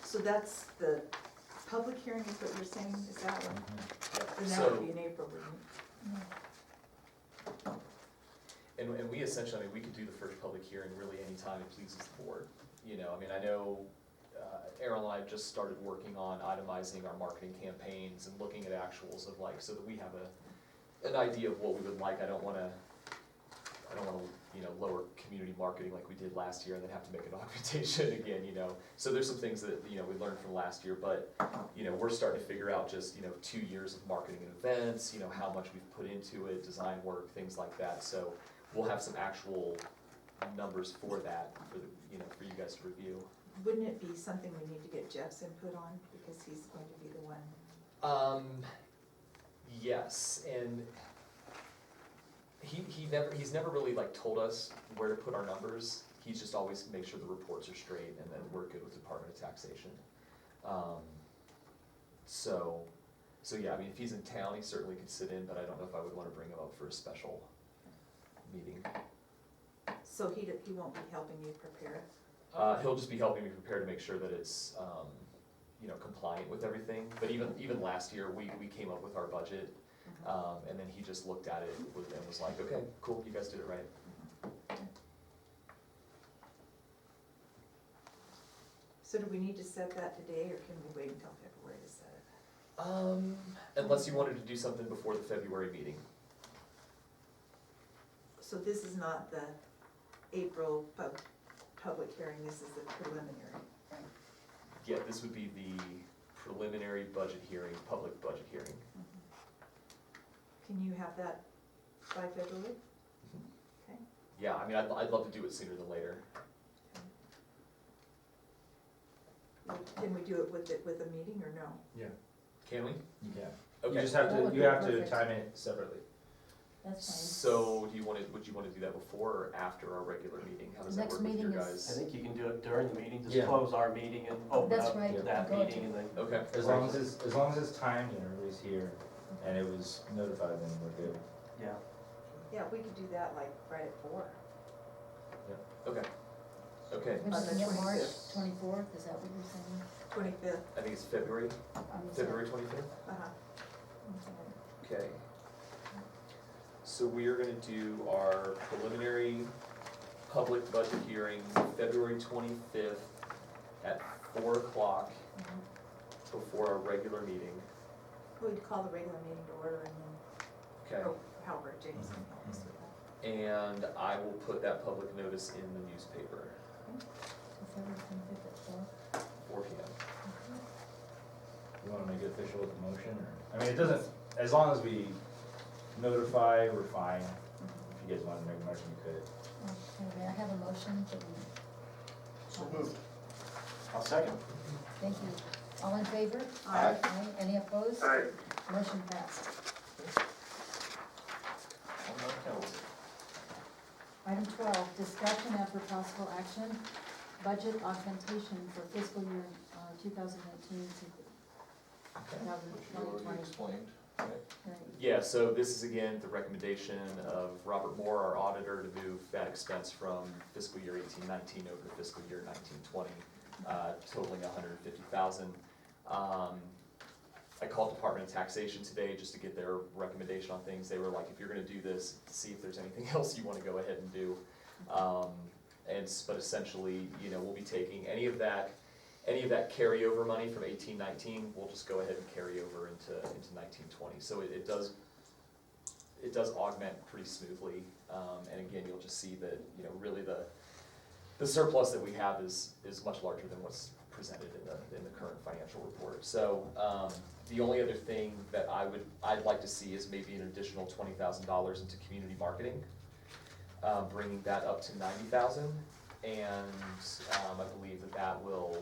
So that's the public hearing is what you're saying, is that one? Yep, And that so, would be in April, wouldn't it? and we essentially, we could do the first public hearing really anytime it pleases the board. I know Errol and I just started working on itemizing our marketing campaigns and looking at actuals of so that we have an idea of what we would like. I don't wanna, lower community marketing like we did last year and then have to make an augmentation again, So there's some things that, we learned from last year, but, we're starting to figure out just, 2 years of marketing and events, how much we've put into it, design work, things like that. So we'll have some actual numbers for that, for you guys to review. Wouldn't it be something we need to get Jeff's input on, because he's going to be the one? Yes, and he's never really told us where to put our numbers. He's just always make sure the reports are straight and that we're good with Department of Taxation. So yeah, if he's in town, he certainly could sit in, but I don't know if I would wanna bring him up for a special meeting. So he won't be helping you prepare it? He'll just be helping me prepare to make sure that it's, compliant with everything. But even last year, we came up with our budget, and then he just looked at it and was like, okay, cool, you guys did it right. So do we need to set that today, or can we wait until February to set it? Unless you wanted to do something before the February meeting. So this is not the April public hearing, this is the preliminary. Yeah, this would be the preliminary budget hearing, public budget hearing. Can you have that by February? Okay. Yeah, I mean, I'd love to do it sooner than later. Can we do it with a meeting or no? Yeah, Can we? you can. Okay. You just have That to, would you be have to perfect. time it separately. That's fine. So, would you wanna do that before or after our regular meeting? How does that Next work with your meeting is- guys? I think you can do it during the meeting, just Yeah. close our meeting and open That's up right, that go meeting and then. Okay. As long as it's timed and everybody's here and it was notified, then we're good. Yeah. Yeah, we could do that like right at 4. Okay. Okay, We're On the looking at March 25th. 24th, is that what you're saying? 25th. I think it's February, I'm February 25th? Uh-huh. sorry. Okay. So we are gonna do our preliminary public budget hearing February 25th at 4 o'clock Mhm. before our regular meeting. We'd call the regular meeting to order and then, Okay. or however James can help us with that. And I will put that public notice in the newspaper, So February 25th at 4. 4 p.m. You wanna make it official with a motion or, I mean, it doesn't, as long as we notify, we're fine. If you guys wanna make a motion, you could. Okay, may I have a motion that we? So moved. I'll second. Thank you. All in favor? Aye. Any opposed? Aye. Motion passed. On my calendar. Item 12, discussion and for possible action, budget augmentation for fiscal year 2019 to Which you already 2020. explained, right? Right. Yeah, so this is again the recommendation of Robert Moore, our auditor, to move that expense from fiscal year 18-19 over to fiscal year 19-20, totaling $150,000. I called Department of Taxation today just to get their recommendation on things. They were like, if you're gonna do this, see if there's anything else you wanna go ahead and do. But essentially, you know, we'll be taking any of that carryover money from 18-19, we'll just go ahead and carry over into 19-20. So it does augment pretty smoothly. And again, you'll just see that, you know, really the surplus that we have is much larger than what's presented in the current financial report. So, the only other thing that I'd like to see is maybe an additional $20,000 into community marketing, bringing that up to $90,000. And, I believe that will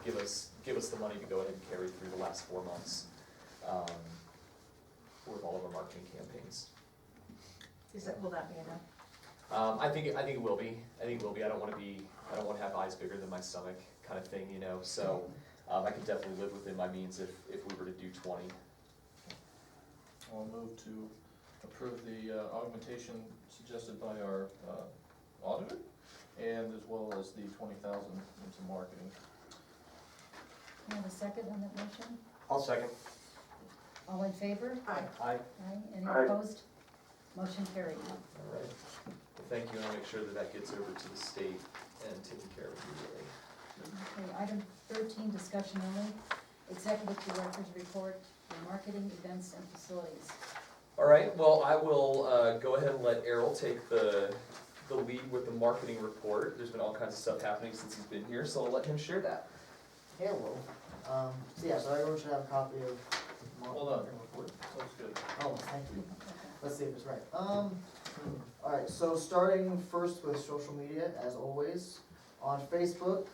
give us the money to go ahead and carry through the last 4 months, with all of our marketing campaigns. Will that be enough? I think it will be. I think it will be. I don't wanna have eyes bigger than my stomach kind of thing, you know, so, I can definitely live within my means if we were to do 20. I'll move to approve the augmentation suggested by our auditor, and as well as the 20,000 into marketing. Can I have a second on that motion? I'll second. All in favor? Aye. Aye. Aye. Any Aye. opposed? Motion carried. All right. Well, thank you, and I'll make sure that gets over to the state and taken care of immediately. Okay, item 13, discussion only, executive director's report for marketing, events, and facilities. All right, well, I will go ahead and let Errol take the lead with the marketing report. There's been all kinds of stuff happening since he's been here, so I'll let him share that. Yeah, well, so everyone should have a copy of the Hold on. marketing report. Looks good. Oh, thank you. Let's see if it's right. Alright, so starting first with social media, as always. On Facebook,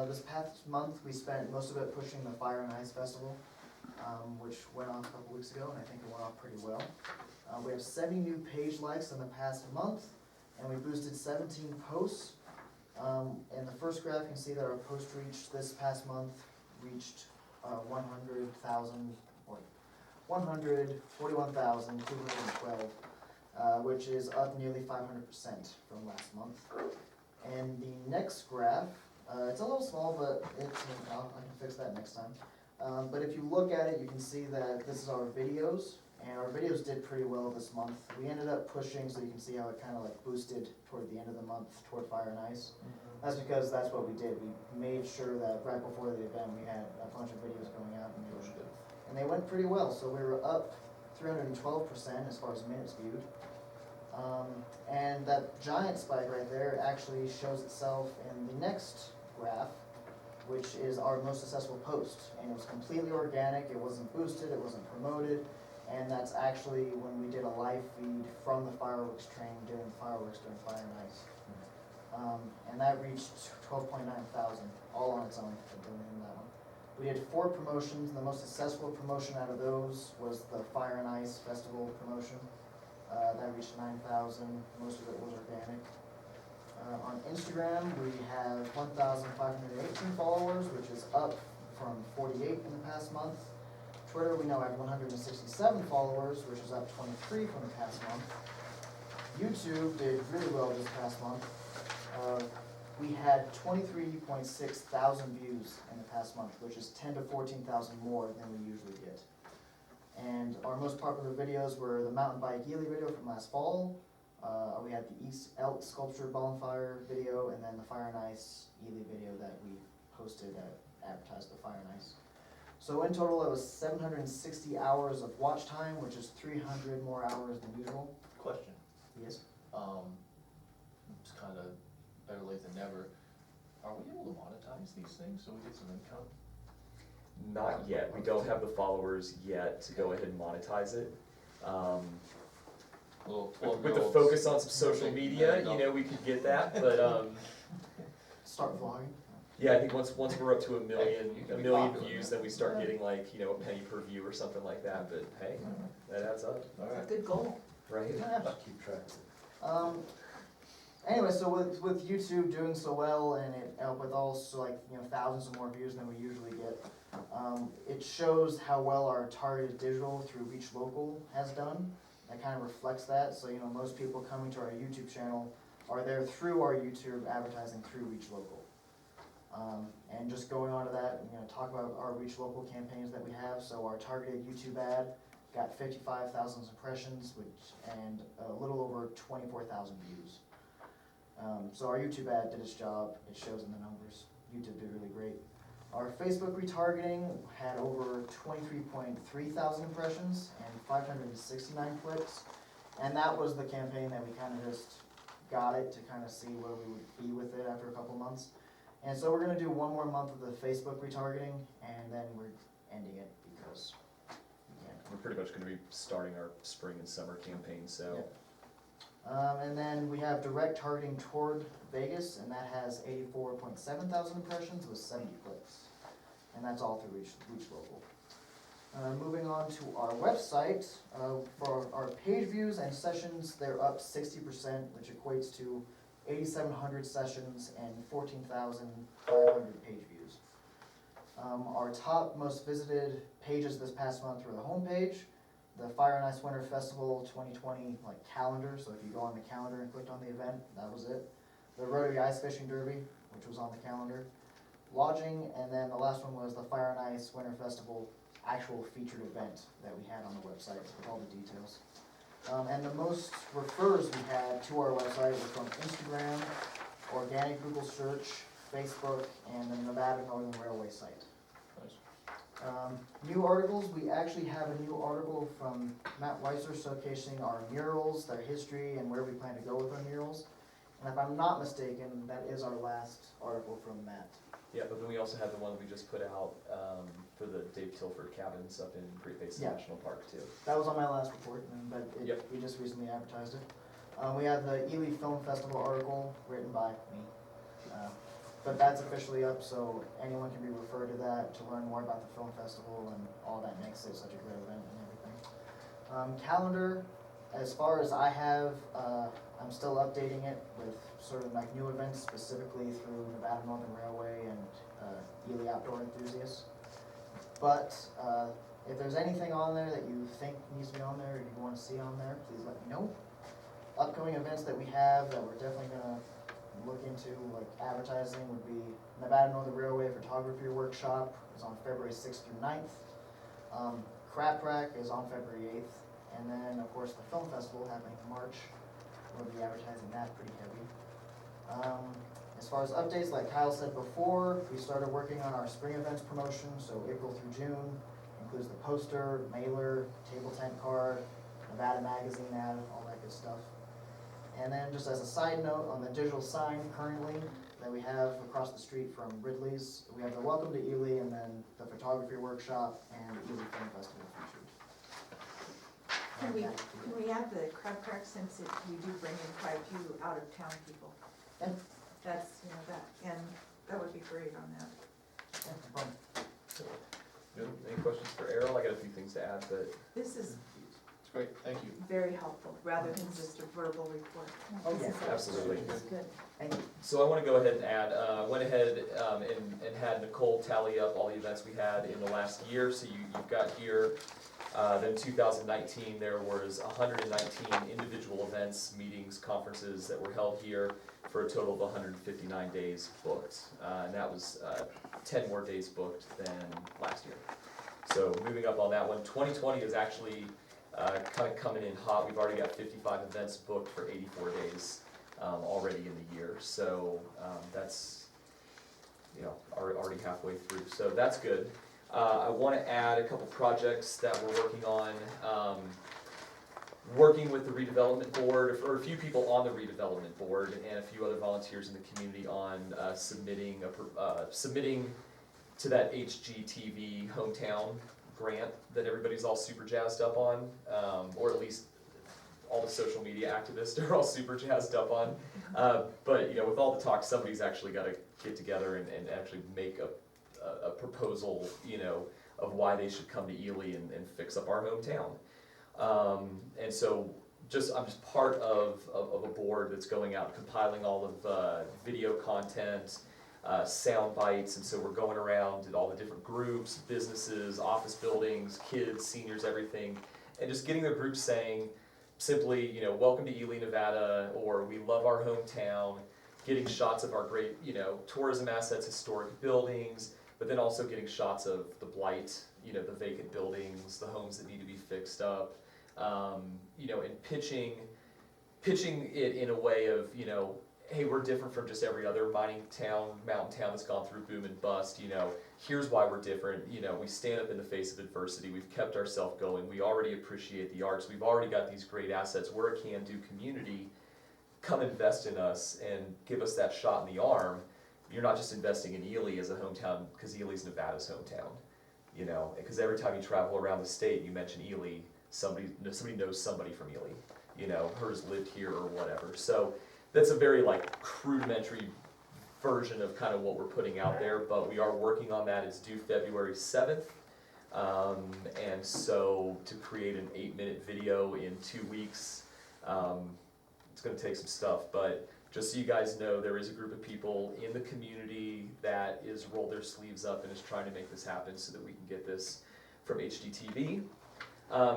this past month, we spent most of it pushing the Fire and Ice Festival, which went on a couple weeks ago, and I think it went off pretty well. We have 70 new page likes in the past month, and we boosted 17 posts. In the first graph, you can see that our post reach this past month reached 141,212, which is up nearly 500% from last month. And the next graph, it's a little small, but I can fix that next time. But if you look at it, you can see that this is our videos, and our videos did pretty well this month. We ended up pushing, so you can see how it kind of like boosted toward the end of the month toward Fire and Ice. That's because that's what we did. We made sure that right before the event, we had a bunch of videos going out, and they were and they went pretty well, so we were up 312% as far as minutes viewed. And that giant spike right there actually shows itself in the next graph, which is our most successful post. And it was completely organic, it wasn't boosted, it wasn't promoted, and that's actually when we did a live feed from the fireworks train during fireworks during Fire and Ice. And that reached 12.9 thousand, all on its own, for doing that one. We did 4 promotions, and the most successful promotion out of those was the Fire and Ice Festival promotion. That reached 9,000, most of it was organic. On Instagram, we have 1,518 followers, which is up from 48 in the past month. Twitter, we now have 167 followers, which is up 23 from the past month. YouTube did really well this past month. We had 23.6 thousand views in the past month, which is 10 to 14,000 more than we usually get. And our most popular videos were the mountain bike Ely video from last fall. We had the East Elk Sculpture Bonfire video, and then the Fire and Ice Ely video that we posted that advertised the Fire and Ice. So in total, it was 760 hours of watch time, which is 300 more hours than usual. Question. Yes. It's kind of better late than never. Are we able to monetize these things so we get some income? Not yet, we don't have the followers yet to go ahead and monetize it. Little With the 12-year-olds. focus on some social media, you know, we could get that, but, Start vlogging. yeah, I think once we're up to a You million can be popular, views, man. then we start getting like, you know, a penny per view or something like that, but hey, that adds up, All It's right. a good goal. right? Keep track of it. Anyway, so with YouTube doing so well, and it with also like, you know, thousands of more views than we usually get, it shows how well our targeted digital through Reach Local has done. That kind of reflects that. So, you know, most people coming to our YouTube channel are there through our YouTube advertising through Reach Local. And just going on to that, I'm going to talk about our Reach Local campaigns that we have. So our targeted YouTube ad got 55,000 impressions, and a little over 24,000 views. So our YouTube ad did its job. It shows in the numbers. YouTube did really great. Our Facebook retargeting had over 23.3 thousand impressions and 569 clicks. And that was the campaign that we kind of just got it to kind of see where we would be with it after a couple months. And so we're going to do one more month of the Facebook retargeting, and then we're ending it because we can't. We're pretty much gonna be starting our spring and summer campaign, so. And then we have direct targeting toward Vegas, and that has 84.7 thousand impressions with 70 clicks. And that's all through Reach Local. Moving on to our website, for our page views and sessions, they're up 60%, which equates to 8,700 sessions and 14,500 page views. Our top most visited pages this past month were the homepage, the Fire and Ice Winter Festival 2020 calendar, so if you go on the calendar and clicked on the event, that was it. The Rotary Ice Fishing Derby, which was on the calendar. Lodging, and then the last one was the Fire and Ice Winter Festival actual featured event that we had on the website with all the details. And the most refers we had to our website were from Instagram, organic Google search, Facebook, and the Nevada Northern Railway site. Nice. New articles, we actually have a new article from Matt Weiser showcasing our murals, their history, and where we plan to go with our murals. And if I'm not mistaken, that is our last article from Matt. Yeah, but then we also have the one that we just put out, for the Dave Tilford cabins up in Great Basin Yeah. National Park too. That was on my last report, but Yep. we just recently advertised it. We have the Ely Film Festival article written by me. But that's officially up, so anyone can be referred to that to learn more about the film festival and all that makes it such a great event and everything. Calendar, as far as I have, I'm still updating it with sort of like new events, specifically through Nevada Northern Railway and Ely Outdoor Enthusiasts. But if there's anything on there that you think needs to be on there or you want to see on there, please let me know. Upcoming events that we have that we're definitely gonna look into, like advertising, would be Nevada Northern Railway Photography Workshop is on February 6th through 9th. Crap Rack is on February 8th. And then, of course, the film festival happening in March. We'll be advertising that pretty heavy. As far as updates, like Kyle said before, we started working on our spring events promotion, so April through June, includes the poster, mailer, table tent card, Nevada magazine ad, all that good stuff. And then just as a side note, on the digital sign currently that we have across the street from Ridley's, we have the Welcome to Ely and then the photography workshop and the Ely Film Festival featured. Can we add the crab crack since we do bring in quite a few out of town people? Yeah. That's, that, and that would be great on that. Yeah, no problem. Good. Any questions for Errol? I got a few things to add, but This is It's great, thank you. very helpful, rather than just a verbal report. Oh, This yeah, is absolutely. This is good. Thank you. so I want to go ahead and add, went ahead and had Nicole tally up all the events we had in the last year. So you've got here, then 2019, there was 119 individual events, meetings, conferences that were held here for a total of 159 days booked. And that was 10 more days booked than last year. So moving up on that one, 2020 is actually kind of coming in hot. We've already got 55 events booked for 84 days already in the year. So that's, already halfway through. So that's good. I want to add a couple projects that we're working on. Working with the redevelopment board, or a few people on the redevelopment board, and a few other volunteers in the community on submitting to that HGTV hometown grant that everybody's all super jazzed up on, or at least all the social media activists are all super jazzed up on. But with all the talk, somebody's actually got to get together and actually make a proposal, of why they should come to Ely and fix up our hometown. And so I'm just part of a board that's going out compiling all of video content, sound bites, and so we're going around to all the different groups, businesses, office buildings, kids, seniors, everything, and just getting the groups saying simply, welcome to Ely, Nevada, or we love our hometown, getting shots of our great, tourism assets, historic buildings, but then also getting shots of the blight, the vacant buildings, the homes that need to be fixed up, and pitching it in a way of, hey, we're different from just every other mining town, mountain town that's gone through boom and bust, here's why we're different, we stand up in the face of adversity, we've kept ourselves going, we already appreciate the arts, we've already got these great assets, we're a can-do community, come invest in us and give us that shot in the arm. You're not just investing in Ely as a hometown, because Ely's Nevada's hometown, because every time you travel around the state, you mention Ely, somebody knows somebody from Ely, has lived here or whatever. So that's a very rudimentary version of kind of what we're putting out there, but we are working on that. It's due February 7th. And so to create an 8-minute video in 2 weeks, it's gonna take some stuff, but just so you guys know, there is a group of people in the community that is rolled their sleeves up and is trying to make this happen so that we can get this from HGTV.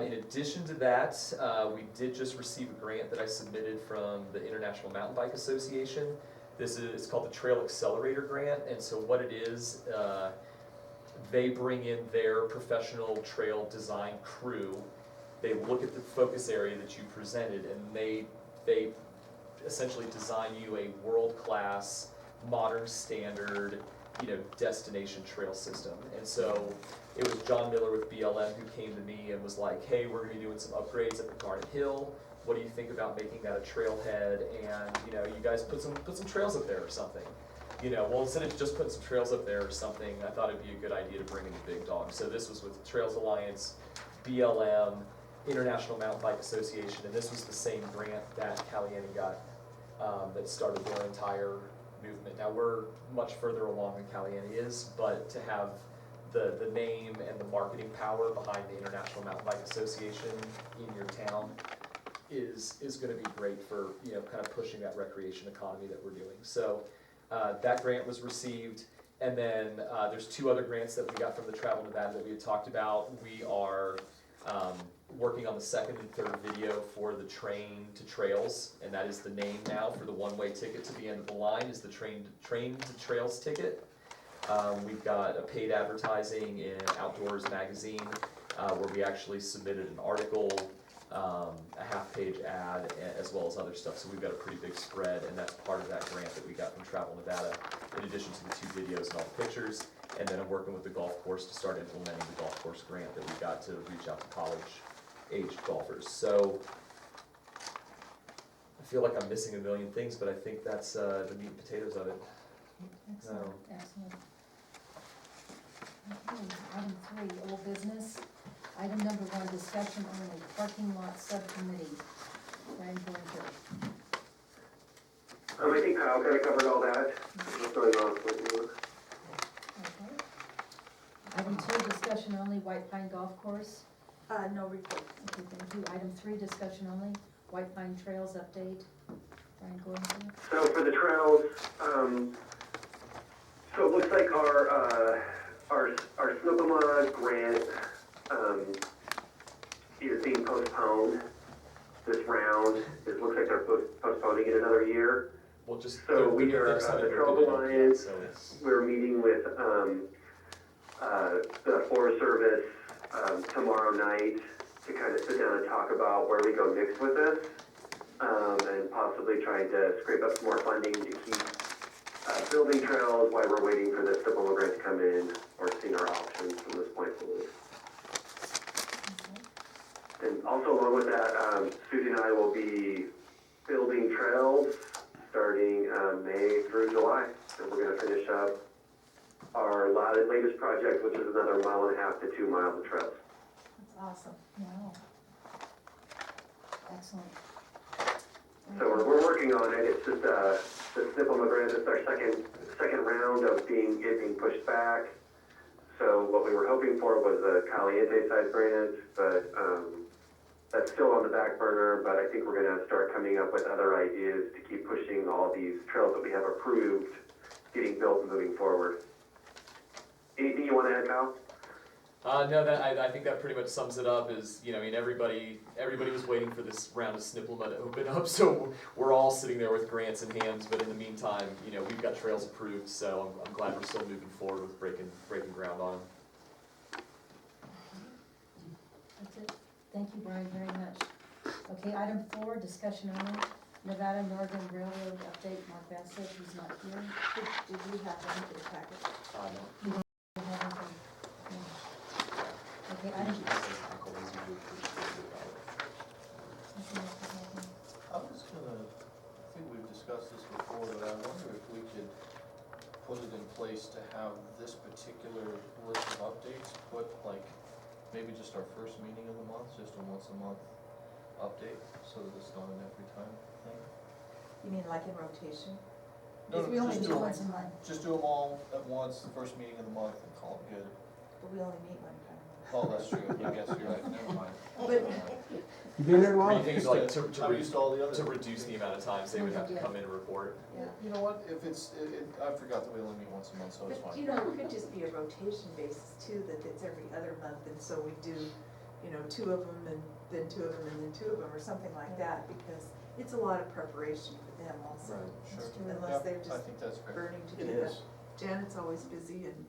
In addition to that, we did just receive a grant that I submitted from the International Mountain Bike Association. It's called the Trail Accelerator Grant, and so what it is, they bring in their professional trail design crew. They look at the focus area that you presented, and they essentially design you a world-class, modern standard, destination trail system. And so it was John Miller with BLM who came to me and was like, hey, we're gonna be doing some upgrades up at Garnet Hill. What do you think about making that a trailhead? And you guys put some trails up there or something. Well, instead of just putting some trails up there or something, I thought it'd be a good idea to bring in the big dog. So this was with Trails Alliance, BLM, International Mountain Bike Association, and this was the same grant that Caliente got that started their entire movement. Now we're much further along than Caliente is, but to have the name and the marketing power behind the International Mountain Bike Association in your town is going to be great for kind of pushing that recreation economy that we're doing. So that grant was received, and then there's 2 other grants that we got from the Travel Nevada that we had talked about. We are working on the 2nd and 3rd video for the Train to Trails, and that is the name now for the one-way ticket to the end of the line is the Train to Trails ticket. We've got a paid advertising in Outdoors magazine where we actually submitted an article, a half-page ad, as well as other stuff. So we've got a pretty big spread, and that's part of that grant that we got from Travel Nevada, in addition to the 2 videos and all the pictures. And then I'm working with the golf course to start implementing the golf course grant that we got to reach out to college-aged golfers. So I feel like I'm missing a million things, but I think that's the meat and potatoes of it. Excellent, excellent. Okay, item 3, old business. Item number 1, discussion only, parking lot subcommittee. Brian Boyer. I think Kyle kind of covered all that. What's going on with you? Okay. Item 2, discussion only, White Pine Golf Course. No report. Okay, thank you. Item 3, discussion only, White Pine Trails update. Brian Gordon. So for the trails, so it looks like our SNPMA grant, is being postponed this round. It looks like they're postponing it another year. Well, just. So we are, they're the deciding Trails to do it, Alliance, so it's- we're meeting with, the Forest Service, tomorrow night to kind of sit down and talk about where we go next with this. And possibly trying to scrape up some more funding to keep, building trails while we're waiting for the SNPMA grant to come in, or seeing our options from this point forward. And also along with that, Susie and I will be building trails starting May through July. And we're gonna finish up our latest project, which is another 1.5 to 2 miles of trails. That's awesome. Wow. Excellent. So we're working on it. It's just, the SNPMA grant is our second round of it being pushed back. So what we were hoping for was a Caliente size grant, but, that's still on the back burner, but I think we're gonna start coming up with other ideas to keep pushing all these trails that we have approved, getting built and moving forward. Anything you wanna add, Kyle? No, I think that pretty much sums it up. Is, you know, I mean, everybody was waiting for this round of SNPMA to open up, so we're all sitting there with grants in hands. But in the meantime, you know, we've got trails approved, so I'm glad we're still moving forward with breaking ground on them. That's it. Thank you, Brian, very much. Okay, item 4, discussion only, Nevada Northern Railroad update. Mark Bassett, who's not here. Did you have one for the packet? No. We have anything? No. Okay, item. I was gonna, I think we've discussed this before, but I wonder if we could put it in place to have this particular list of updates, put like, maybe just our first meeting of the month, just a once a month update, so that it's not an every time thing. You mean like in rotation? No, If we only just meet do once them, a month, just do them all at once, the first meeting of the month, and call it good. but we only meet one time. Oh, that's true, I guess you're right, never mind. But You been there What do long? you think is like I'm used to all the other. to reduce the amount of times they would have to come in and report? Yeah. You know what, if it's, I forgot that we only meet once a month, so it's But, fine. you know, it could just be a rotation basis too, that it's every other month, and so we do, you know, 2 of them, and then 2 of them, and then 2 of them, or something like that, because it's a lot of preparation for them also. Right, sure. Unless they're I just think that's fair. burning to It do that. is. Janet's always busy, and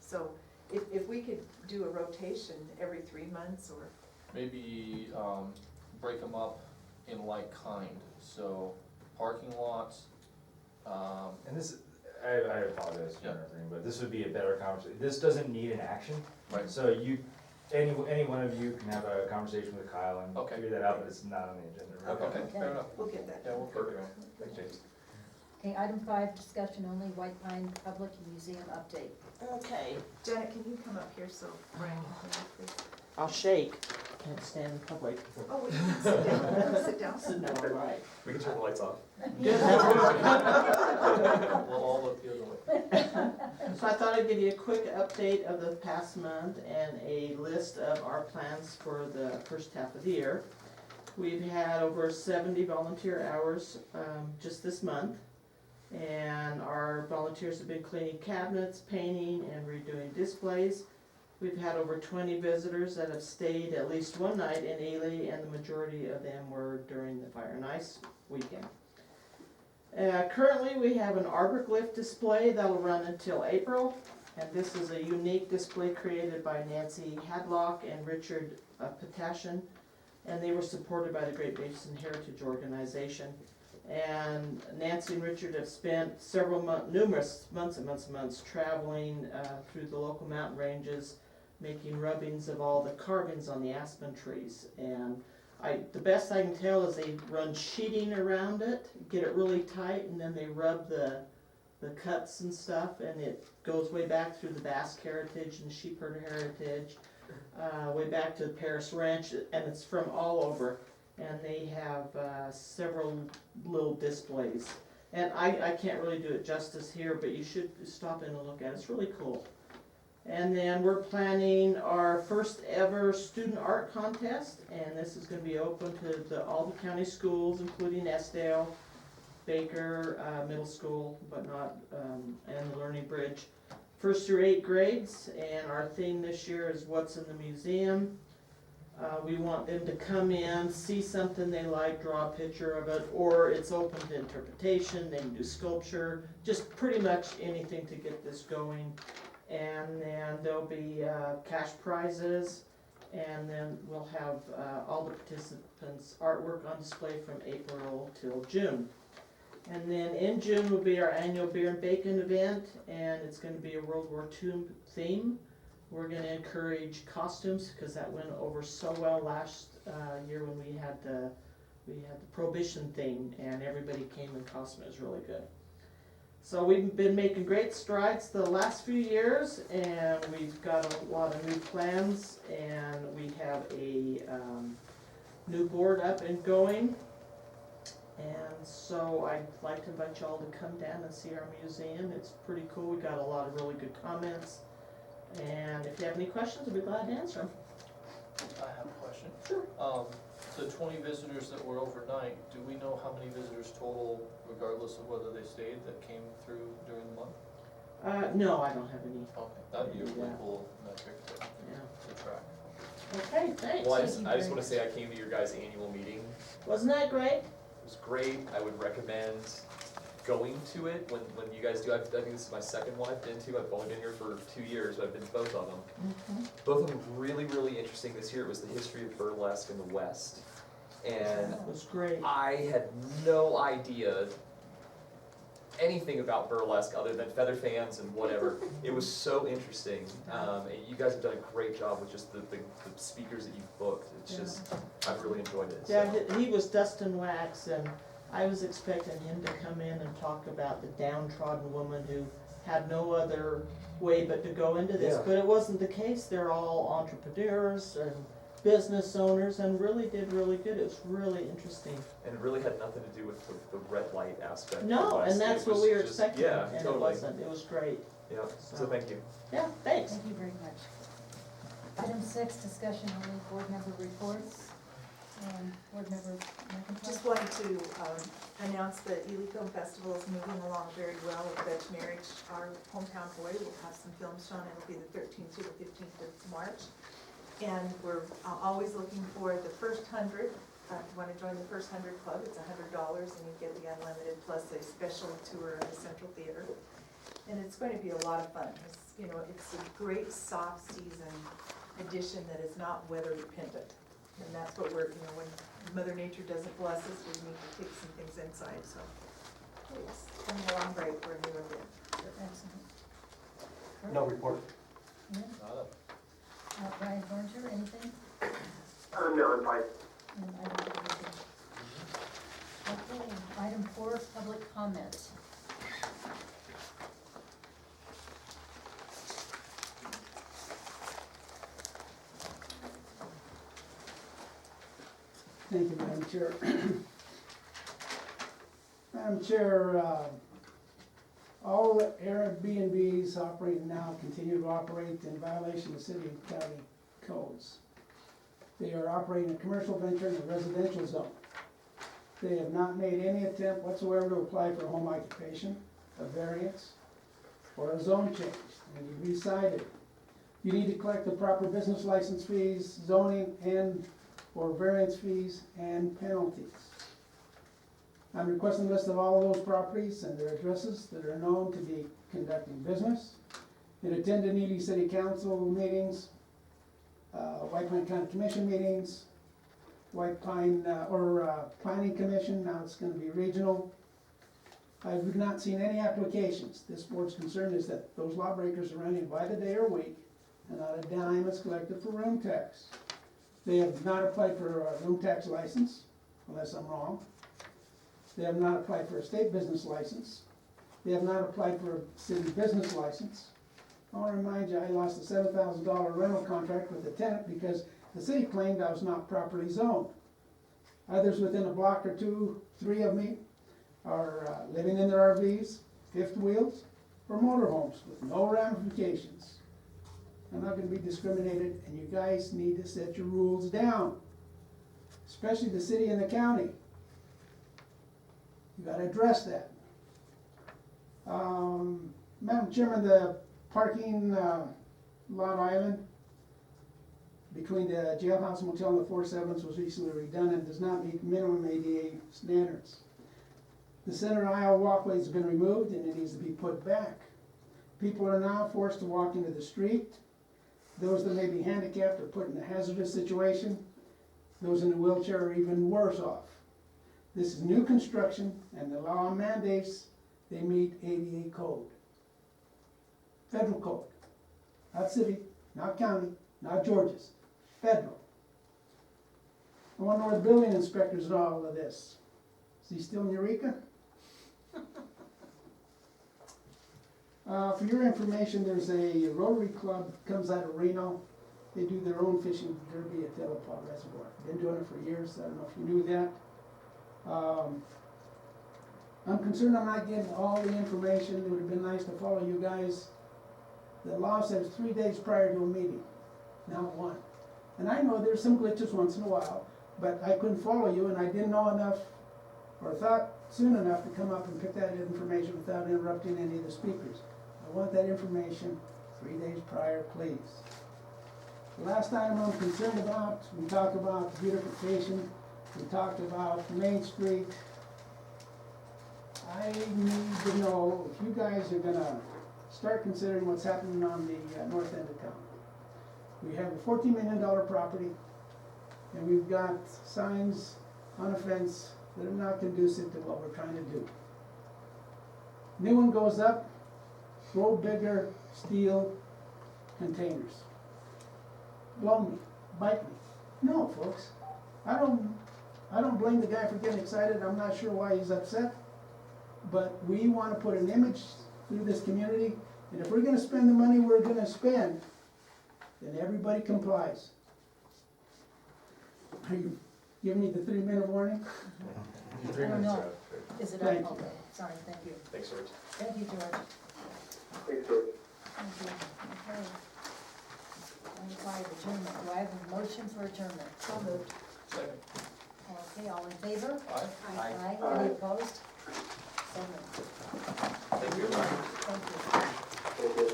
so if we could do a rotation every 3 months, or, Maybe, break them up in like kind, so parking lots, And this, I apologize for Yeah. interrupting, but this would be a better conversation. This doesn't need an action. Right. So any one of you can have a conversation with Kyle and Okay. figure that out, but it's not on the agenda. right? okay, fair enough. we'll get that. Yeah, we'll figure it out. Thanks, James. Okay, item 5, discussion only, White Pine Public Museum update. Okay, Janet, can you come up here so Brian can hear you, please? I'll shake, can't stand in public. Oh, you can sit down, sit down. So, no, all right. We can turn the lights off. We'll all look the other way. So I thought I'd give you a quick update of the past month and a list of our plans for the first half of the year. We've had over 70 volunteer hours just this month. And our volunteers have been cleaning cabinets, painting, and redoing displays. We've had over 20 visitors that have stayed at least one night in Ely, and the majority of them were during the Fire and Ice weekend. Currently, we have an Arbor Glyph display that'll run until April, and this is a unique display created by Nancy Hadlock and Richard Potashin, and they were supported by the Great Basin Heritage Organization. And Nancy and Richard have spent numerous months traveling through the local mountain ranges, making rubbings of all the carvings on the aspen trees. And the best I can tell is they run sheeting around it, get it really tight, and then they rub the cuts and stuff, and it goes way back through the Basque heritage and sheep herder heritage, way back to the Paris Ranch, and it's from all over. And they have several little displays. And I can't really do it justice here, but you should stop in and look at it. It's really cool. And then we're planning our first ever student art contest, and this is gonna be open to all the county schools, including Estelle, Baker Middle School, but not, and the Learning Bridge. 1st through 8th grades, and our theme this year is What's in the Museum. We want them to come in, see something they like, draw a picture of it, or it's open to interpretation, they can do sculpture, just pretty much anything to get this going. And then there'll be cash prizes, and then we'll have all the participants' artwork on display from April till June. And then in June will be our annual Beer and Bacon event, and it's gonna be a World War II theme. We're gonna encourage costumes, because that went over so well last year when we had the Prohibition thing, and everybody came in costume. It was really good. So we've been making great strides the last few years, and we've got a lot of new plans, and we have a new board up and going. And so I'd like to invite y'all to come down and see our museum. It's pretty cool. We got a lot of really good comments. And if you have any questions, I'll be glad to answer them. I have a question. Sure. The 20 visitors that were overnight, do we know how many visitors total, regardless of whether they stayed, that came through during the month? No, I don't have any. Okay, that'd be a really Yeah. cool metric to Yeah. track. Okay, thanks. Well, I just wanna say I came to your guys' annual meeting. Wasn't that great? It was great. I would recommend going to it when you guys do. I think this is my second one I've been to. I've only been here for 2 years, but I've been to both of them. Mm-hmm. Both of them really, really interesting. This year it was the history of burlesque in the West. And It was great. I had no idea anything about burlesque other than feather fans and whatever. It was so interesting. And you guys have done a great job with just the speakers that you've booked. It's just, I've really enjoyed it. So. Yeah, he was Dustin Wax, and I was expecting him to come in and talk about the downtrodden woman who had no other way but to go into this. Yeah. But it wasn't the case. They're all entrepreneurs and business owners, and really did really good. It was really interesting. And it really had nothing to do with the red light aspect. No, of the West. and that's It what was we were just- expecting, Yeah, and it totally. wasn't. It was great. Yeah, So- so thank you. Yeah, thanks. Thank you very much. Item 6, discussion on the board member reports. Board member McIntyre. Just wanted to announce that Ely Film Festival is moving along very well with Dutch Marriage. Our hometown boy will have some films shown. It'll be the 13th to the 15th of March. And we're always looking for the first 100. If you want to join the first 100 club, it's $100, and you get the unlimited plus a special tour of the Central Theater. And it's going to be a lot of fun. It's a great soft season edition that is not weather dependent. And that's what when Mother Nature doesn't bless us, we need to take some things inside, so it's coming along great for a new event. Excellent. No report. Yeah. Brian Barger, anything? No, I'm fine. And I don't have anything. Okay, item 4, public comment. Thank you, Madam Chair. Madam Chair, all the Airbnbs operating now continue to operate in violation of city and county codes. They are operating a commercial venture in a residential zone. They have not made any attempt whatsoever to apply for a home occupation, a variance, or a zone change, and to be cited. You need to collect the proper business license fees, zoning, and or variance fees and penalties. I'm requesting a list of all of those properties and their addresses that are known to be conducting business, and attended Ely City Council meetings, White Pine County Commission meetings, White Pine, Planning Commission, now it's gonna be regional. I've not seen any applications. This board's concern is that those lawbreakers are running by the day or week, and not a dime is collected for room tax. They have not applied for a room tax license, unless I'm wrong. They have not applied for a state business license. They have not applied for a city business license. I wanna remind you, I lost a $7,000 rental contract with the tenant because the city claimed I was not properly zoned. Others within a block or two, 3 of me, are living in their RVs, fifth wheels, or motorhomes with no ramifications. I'm not gonna be discriminated, and you guys need to set your rules down, especially the city and the county. You gotta address that. Madam Chairman, the parking lot island between the jailhouse motel and the 4-7s was recently redone and does not meet minimum ADA standards. The center aisle walkway has been removed and it needs to be put back. People are now forced to walk into the street. Those that may be handicapped are put in a hazardous situation. Those in a wheelchair are even worse off. This is new construction and the law mandates they meet ADA code. Federal code, not city, not county, not Georgia's, federal. I want to know where the building inspectors in all of this. Is he still in Eureka? For your information, there's a Rotary Club, comes out of Reno. They do their own fishing derby at Telepaw Reservoir. Been doing it for years, I don't know if you knew that. I'm concerned I'm not getting all the information. It would have been nice to follow you guys. The law says 3 days prior to a meeting, not 1. And I know there's some glitches once in a while, but I couldn't follow you and I didn't know enough or thought soon enough to come up and pick that information without interrupting any of the speakers. I want that information 3 days prior, please. The last item I'm concerned about, we talked about beautification, we talked about Main Street. I need to know if you guys are gonna start considering what's happening on the north end of town. We have a $14 million property, and we've got signs on a fence that are not conducive to what we're trying to do. New one goes up, grow bigger steel containers. Blow me, bite me. No, folks, I don't blame the guy for getting excited. I'm not sure why he's upset, but we want to put an image through this community, and if we're going to spend the money we're going to spend, then everybody complies. Are you giving me the 3-minute warning? 3 I don't minutes know. are up. Is it Thank on? you. Okay, sorry, thank you. Thanks, George. Thank you, George. Thanks, George. Thank you. Okay. Item 5, adjournment. Do I have a motion for adjournment? So moved. Second. Okay, all in favor? Aye. Aye. Aye. Any opposed? So moved. Thank you. Thank you. Thank you.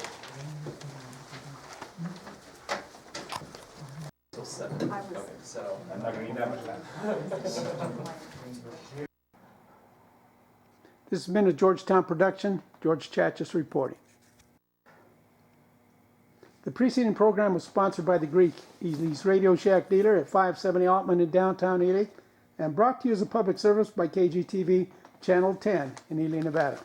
Till 7. I was- Okay, so. I'm not gonna need that much time. This has been a Georgetown production. George Chachis reporting. The preceding program was sponsored by the Greek, Ely's Radio Shack dealer at 570 Altman in downtown Ely, and brought to you as a public service by KGTV Channel 10 in Ely, Nevada.